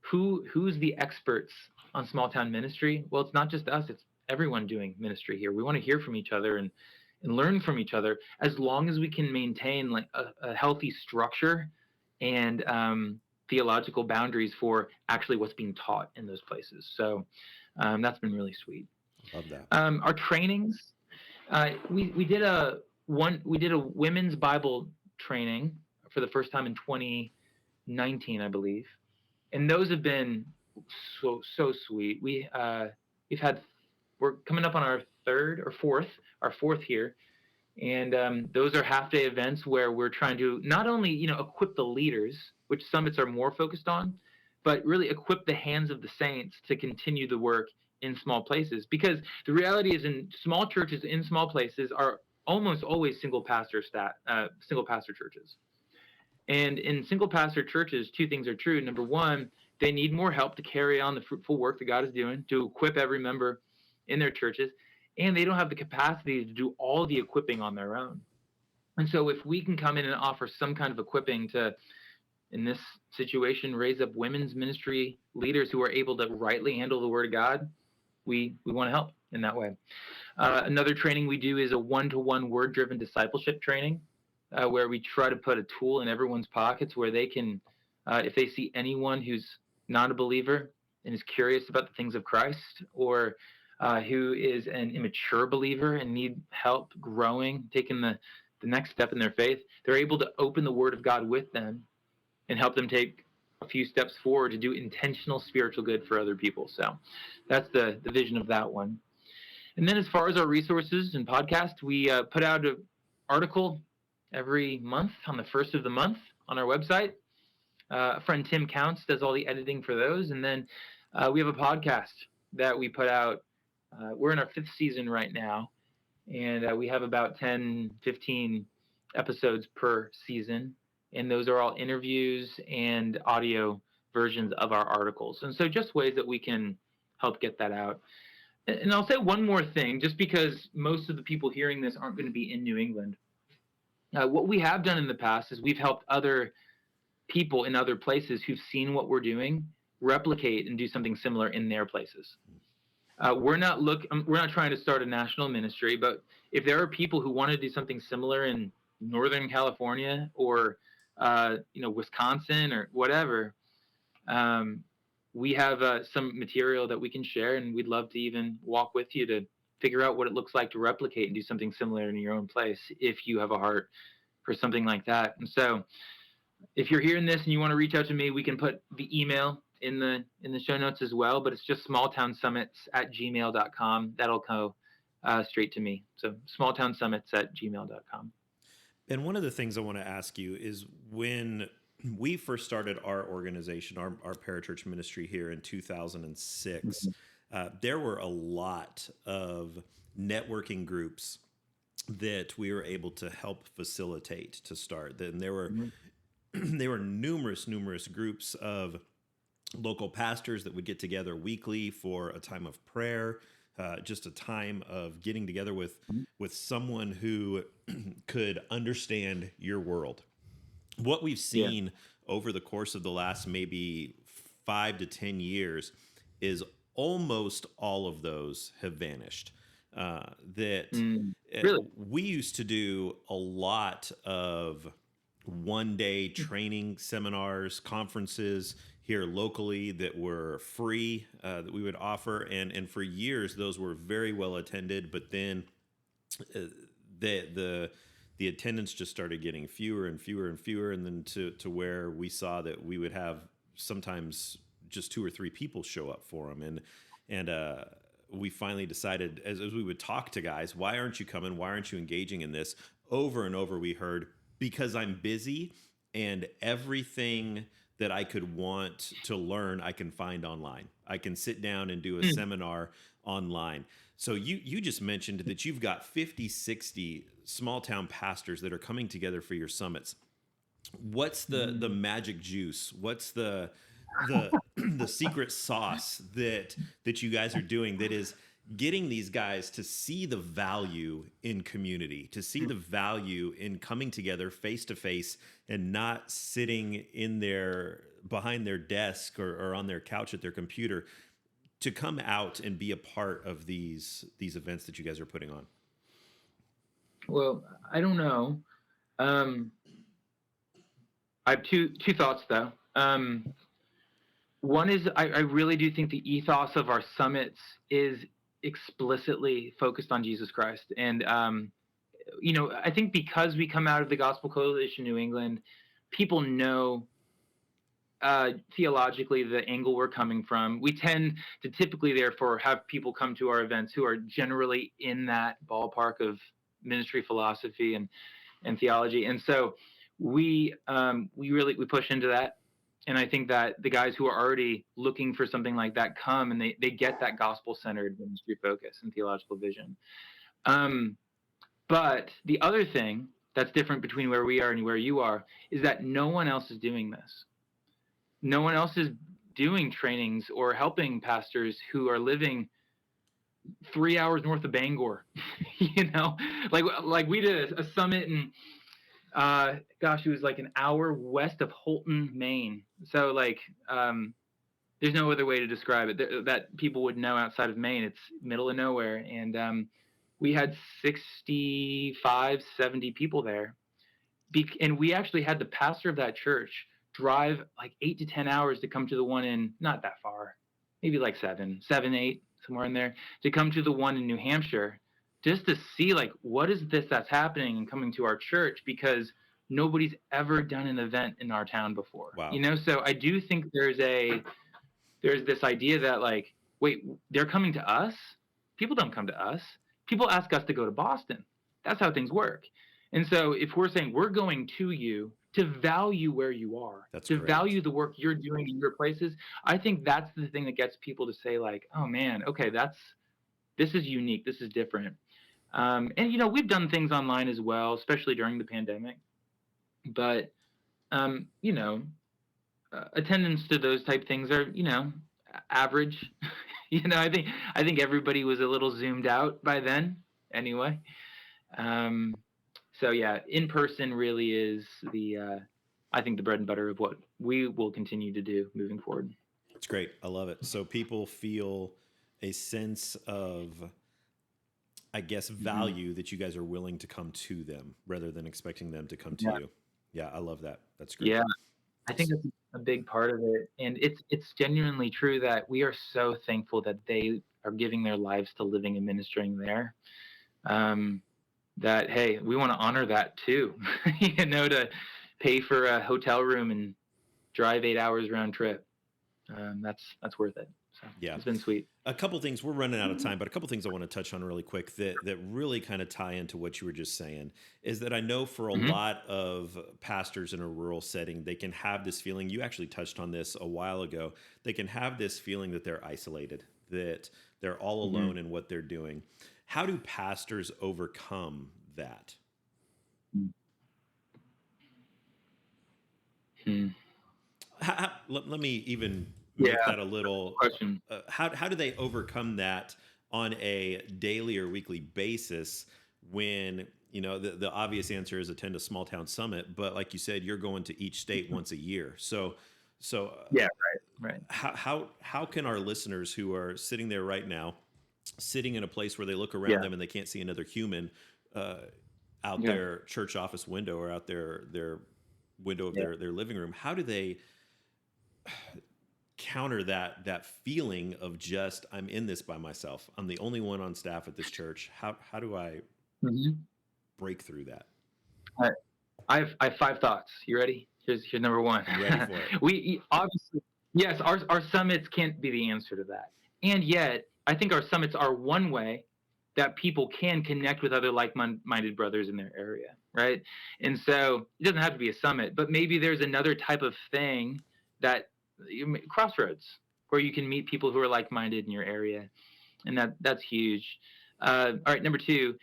who's the experts on small town ministry? Well, it's not just us, it's everyone doing ministry here. We want to hear from each other and learn from each other, as long as we can maintain like a healthy structure and theological boundaries for actually what's being taught in those places. So that's been really sweet. Love that. Our trainings, we did a women's Bible training for the first time in 2019, I believe, and those have been so sweet. We're coming up on our fourth here. And those are half-day events where we're trying to not only, equip the leaders, which summits are more focused on, but really equip the hands of the saints to continue the work in small places. Because the reality is, in small churches, in small places, are almost always single pastor churches. And in single pastor churches, two things are true. Number one, they need more help to carry on the fruitful work that God is doing, to equip every member in their churches. And they don't have the capacity to do all the equipping on their own. And so if we can come in and offer some kind of equipping to, in this situation, raise up women's ministry leaders who are able to rightly handle the word of God, we want to help in that way. Another training we do is a one-to-one word-driven discipleship training, where we try to put a tool in everyone's pockets where they can, if they see anyone who's not a believer and is curious about the things of Christ, or who is an immature believer and need help growing, taking the next step in their faith, they're able to open the Word of God with them and help them take a few steps forward to do intentional spiritual good for other people. So that's the vision of that one. And then as far as our resources and podcast, we put out an article every month on the first of the month on our website. A friend, Tim Counts, does all the editing for those. And then we have a podcast that we put out. We're in our 5th season right now, and we have about 10, 15 episodes per season, and those are all interviews and audio versions of our articles. And so just ways that we can help get that out. And I'll say one more thing, just because most of the people hearing this aren't going to be in New England. What we have done in the past is we've helped other people in other places who've seen what we're doing replicate and do something similar in their places. We're not trying to start a national ministry, but if there are people who want to do something similar in Northern California or Wisconsin or whatever, we have some material that we can share, and we'd love to even walk with you to figure out what it looks like to replicate and do something similar in your own place if you have a heart for something like that. And so if you're hearing this and you want to reach out to me, we can put the email in the show notes as well, but it's just smalltownsummits@gmail.com. That'll go straight to me. So smalltownsummits@gmail.com. And one of the things I want to ask you is, when we first started our organization, our parachurch ministry here in 2006, there were a lot of networking groups that we were able to help facilitate to start. And there were there were numerous groups of local pastors that would get together weekly for a time of prayer, just a time of getting together with someone who could understand your world. What we've seen over the course of the last maybe 5 to 10 years is almost all of those have vanished. Really? We used to do a lot of one-day training seminars, conferences here locally that were free, that we would offer, and for years those were very well attended. But then the attendance just started getting fewer and fewer, and then to where we saw that we would have sometimes just 2 or 3 people show up for them, and we finally decided, as we would talk to guys, why aren't you coming? Why aren't you engaging in this? Over and over we heard, because I'm busy and everything that I could want to learn, I can find online. I can sit down and do a seminar online. So you just mentioned that you've got 50, 60 small town pastors that are coming together for your summits. What's the magic juice? What's the the secret sauce that you guys are doing that is getting these guys to see the value in community, to see the value in coming together face to face and not sitting in behind their desk or on their couch at their computer, to come out and be a part of these events that you guys are putting on? Well, I don't know. I have two thoughts though. One is I really do think the ethos of our summits is explicitly focused on Jesus Christ. And, I think because we come out of the Gospel Coalition New England, people know theologically the angle we're coming from. We tend to typically, therefore, have people come to our events who are generally in that ballpark of ministry philosophy and theology. And so we push into that. And I think that the guys who are already looking for something like that come and they get that gospel-centered ministry focus and theological vision. But the other thing that's different between where we are and where you are is that no one else is doing this. No one else is doing trainings or helping pastors who are living 3 hours north of Bangor. Like we did a summit in it was like an hour west of Holton, Maine. So there's no other way to describe it that people would know outside of Maine. It's middle of nowhere. And we had 65, 70 people there. And we actually had the pastor of that church drive like 8 to 10 hours to come to the one in, not that far, maybe like 7, 8, somewhere in there, to come to the one in New Hampshire, just to see like, what is this that's happening and coming to our church, because nobody's ever done an event in our town before. Wow. So I do think there's this idea that like, wait, they're coming to us? People don't come to us. People ask us to go to Boston. That's how things work. And so if we're saying we're going to you to value where you are, to value the work you're doing in your places, I think that's the thing that gets people to say like, oh man, okay, this is unique. This is different. And we've done things online as well, especially during the pandemic. But attendance to those type things are average. I think everybody was a little zoomed out by then anyway. So yeah, in person really is I think the bread and butter of what we will continue to do moving forward. It's great. I love it. So people feel a sense of I guess, value that you guys are willing to come to them rather than expecting them to come to you. Yeah, I love that. That's great. Yeah, I think that's a big part of it, and it's genuinely true that we are so thankful that they are giving their lives to living and ministering there. That hey, we want to honor that too, to pay for a hotel room and drive 8 hours round trip. That's worth it. So Yeah. it's been sweet. A couple things, we're running out of time, but a couple things I want to touch on really quick that really kind of tie into what you were just saying is that I know for a lot of pastors in a rural setting, they can have this feeling, you actually touched on this a while ago, they can have this feeling that they're isolated, that they're all alone in what they're doing. How do pastors overcome that? Let me even make that a little question. How do they overcome that on a daily or weekly basis when the obvious answer is attend a small town summit, but like you said, you're going to each state once a year, so yeah, right. How can our listeners who are sitting there right now, sitting in a place where they look around them and they can't see another human out their church office window or out their window of their living room, how do they counter that feeling of just, I'm in this by myself, I'm the only one on staff at this church? How do I break through that? I have 5 thoughts. You ready? Here's number 1. I'm ready for it. We obviously, yes, our summits can't be the answer to that, and yet I think our summits are one way that people can connect with other like-minded brothers in their area, right? And so it doesn't have to be a summit, but maybe there's another type of thing that crossroads where you can meet people who are like-minded in your area, and that's huge. All right, number 2,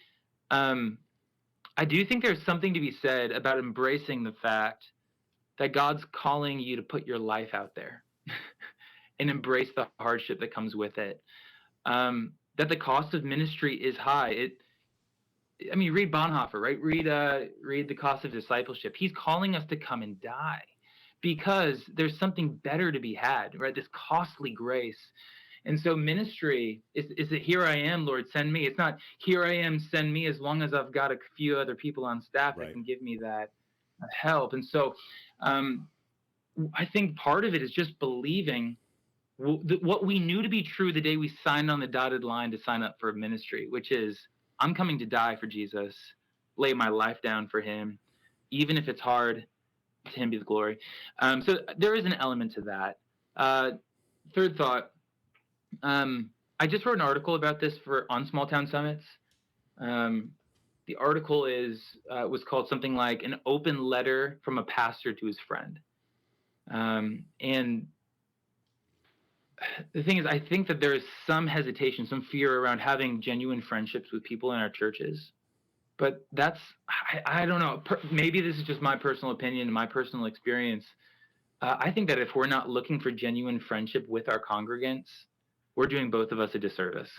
I do think there's something to be said about embracing the fact that God's calling you to put your life out there and embrace the hardship that comes with it. That the cost of ministry is high. Read Bonhoeffer, right? Read The Cost of Discipleship. He's calling us to come and die because there's something better to be had, right? This costly grace. And so ministry is it, here I am, Lord, send me. It's not here I am, send me, as long as I've got a few other people on staff that can give me that help. And so I think part of it is just believing what we knew to be true the day we signed on the dotted line to sign up for ministry, which is I'm coming to die for Jesus, lay my life down for him, even if it's hard, to him be the glory. So there is an element to that. Third thought, I just wrote an article about this on Small Town Summits. The article was called something like An Open Letter from a Pastor to His Friend. And the thing is, I think that there is some hesitation, some fear around having genuine friendships with people in our churches. But I don't know. Maybe this is just my personal opinion and my personal experience. I think that if we're not looking for genuine friendship with our congregants, we're doing both of us a disservice.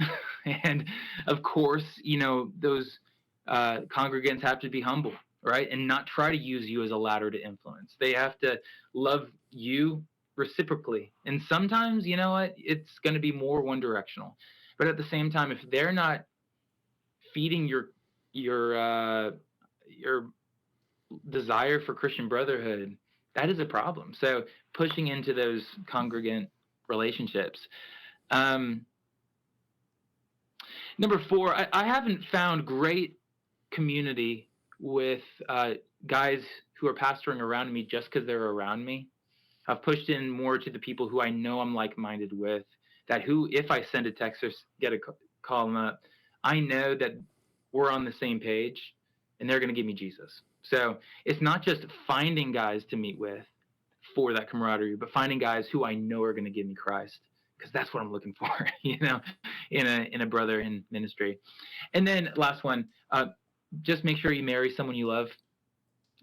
And of course, those congregants have to be humble, right? And not try to use you as a ladder to influence. They have to love you reciprocally. And sometimes, you know what, it's going to be more one directional. But at the same time, if they're not feeding your desire for Christian brotherhood, that is a problem. So pushing into those congregant relationships. Number 4, I haven't found great community with guys who are pastoring around me just because they're around me. I've pushed in more to the people who I know I'm like-minded with, if I send a text or call them up, I know that we're on the same page and they're going to give me Jesus. So it's not just finding guys to meet with for that camaraderie, but finding guys who I know are going to give me Christ, because that's what I'm looking for, in a brother in ministry. And then last one, just make sure you marry someone you love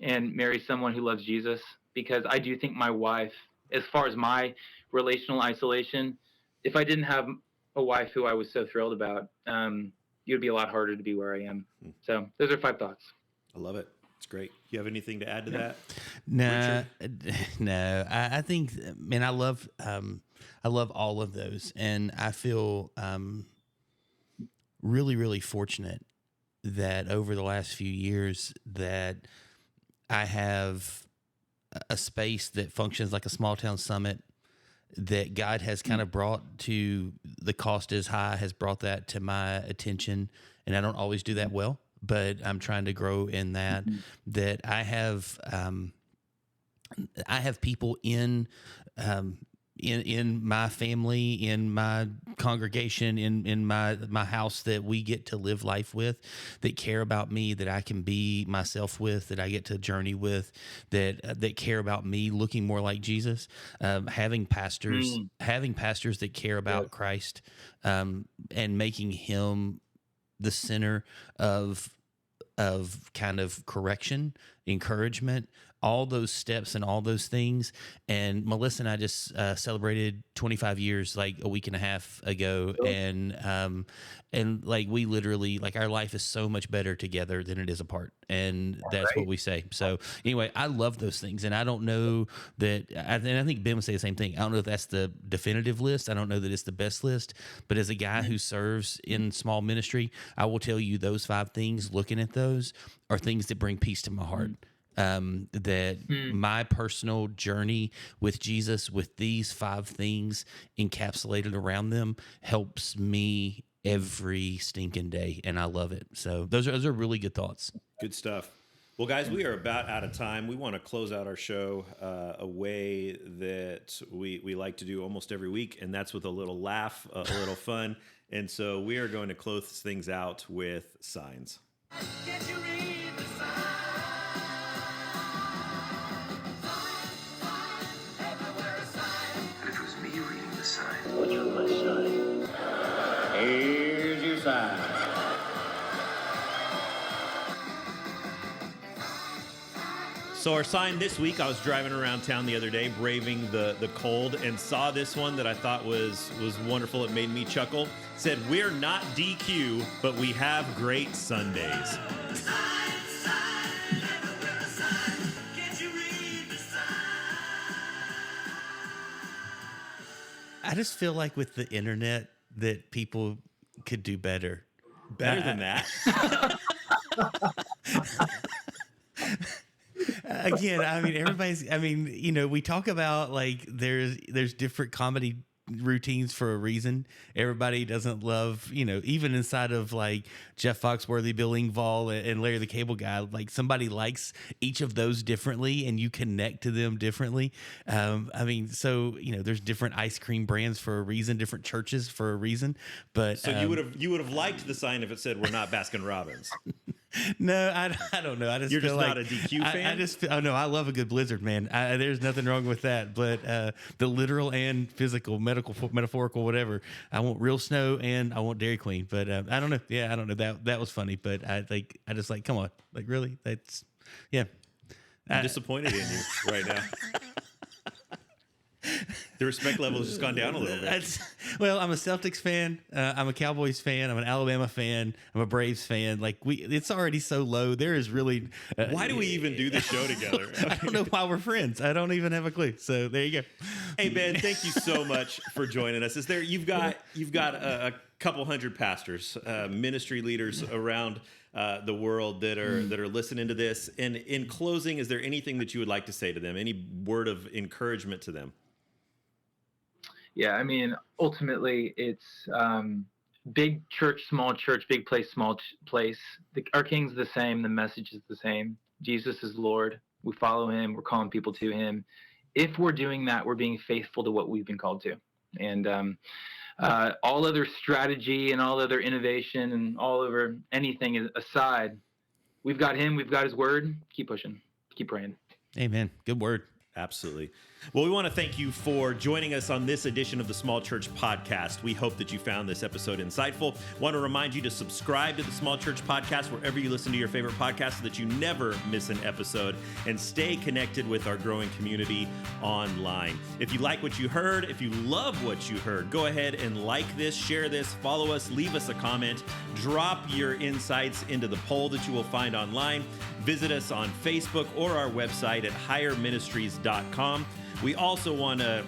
and marry someone who loves Jesus, because I do think my wife, as far as my relational isolation, if I didn't have a wife who I was so thrilled about, it would be a lot harder to be where I am. So those are 5 thoughts. I love it. It's great. You have anything to add to that? No. I think, man, I love all of those, and I feel really, really fortunate that over the last few years that I have a space that functions like a small town summit, that God has kind of brought to the cost is high, has brought that to my attention. And I don't always do that well, but I'm trying to grow in that, that I have people in my family, in my congregation, in my house that we get to live life with, that care about me, that I can be myself with, that I get to journey with, that care about me looking more like Jesus. Having pastors that care about Christ, and making him the center of kind of correction, encouragement, all those steps and all those things. And Melissa and I just celebrated 25 years like a week and a half ago. And like we literally, like our life is so much better together than it is apart. And that's what we say. So anyway, I love those things. And I don't know that, and I think Ben would say the same thing. I don't know if that's the definitive list. I don't know that it's the best list, but as a guy who serves in small ministry, I will tell you those 5 things, looking at those are things that bring peace to my heart. My personal journey with Jesus, with these 5 things encapsulated around them, helps me every stinking day, and I love it. So those are really good thoughts. Good stuff. Well, guys, we are about out of time. We want to close out our show a way that we like to do almost every week, and that's with a little laugh, a little fun. And so we are going to close things out with signs. Can't you read the sign? What's with my sign? Here's your sign. So our sign this week, I was driving around town the other day, braving the cold, and saw this one that I thought was wonderful. It made me chuckle. It said, "We're not DQ, but we have great Sundays." I just feel like with the internet that people could do better. Better than that. Again, I mean, you know, we talk about like there's different comedy routines for a reason. Everybody doesn't love, you know, even inside of like Jeff Foxworthy, Bill Engvall, and Larry the Cable Guy, like somebody likes each of those differently and you connect to them differently. I mean, so, you know, there's different ice cream brands for a reason, different churches for a reason. But so you would have liked the sign if it said, "We're not Baskin Robbins." No, I don't know. I just You're feel just like not a DQ fan? Oh no, I love a good Blizzard, man. There's nothing wrong with that. But the literal and physical, metaphorical, whatever. I want real snow and I want Dairy Queen. But I don't know. Yeah, I don't know. That was funny. But I just like, come on, like really? That's I'm disappointed in you right now. The respect level has just gone down a little bit. Well, I'm a Celtics fan. I'm a Cowboys fan. I'm an Alabama fan. I'm a Braves fan. Like it's already so low. There is really. Why do we even do the show together? I don't know why we're friends. I don't even have a clue. So there you go. Hey Ben, thank you so much for joining us. Is there you've got a couple hundred pastors, ministry leaders around the world that are listening to this. And in closing, is there anything that you would like to say to them? Any word of encouragement to them? Yeah, I mean, ultimately, it's big church, small church, big place, small place. Our King's the same. The message is the same. Jesus is Lord. We follow him. We're calling people to him. If we're doing that, we're being faithful to what we've been called to. And all other strategy and all other innovation and all over anything aside, we've got him. We've got his word. Keep pushing. Keep praying. Amen. Good word. Absolutely. Well, we want to thank you for joining us on this edition of the Small Church Podcast. We hope that you found this episode insightful. Want to remind you to subscribe to the Small Church Podcast wherever you listen to your favorite podcast so that you never miss an episode, and stay connected with our growing community online. If you like what you heard, if you love what you heard, go ahead and like this, share this, follow us, leave us a comment, drop your insights into the poll that you will find online. Visit us on Facebook or our website at higherministries.com. We also want to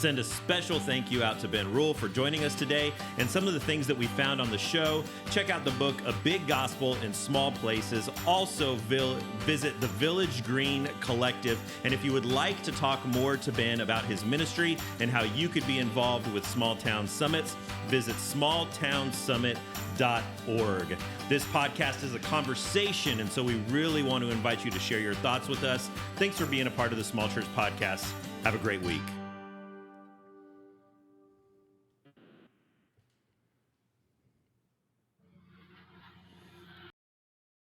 send a special thank you out to Ben Ruhl for joining us today and some of the things that we found on the show. Check out the book, A Big Gospel in Small Places. Also, visit the Village Green Collective. And if you would like to talk more to Ben about his ministry and how you could be involved with Small Town Summits, visit smalltownsummit.org. This podcast is a conversation, and so we really want to invite you to share your thoughts with us. Thanks for being a part of the Small Church Podcast. Have a great week.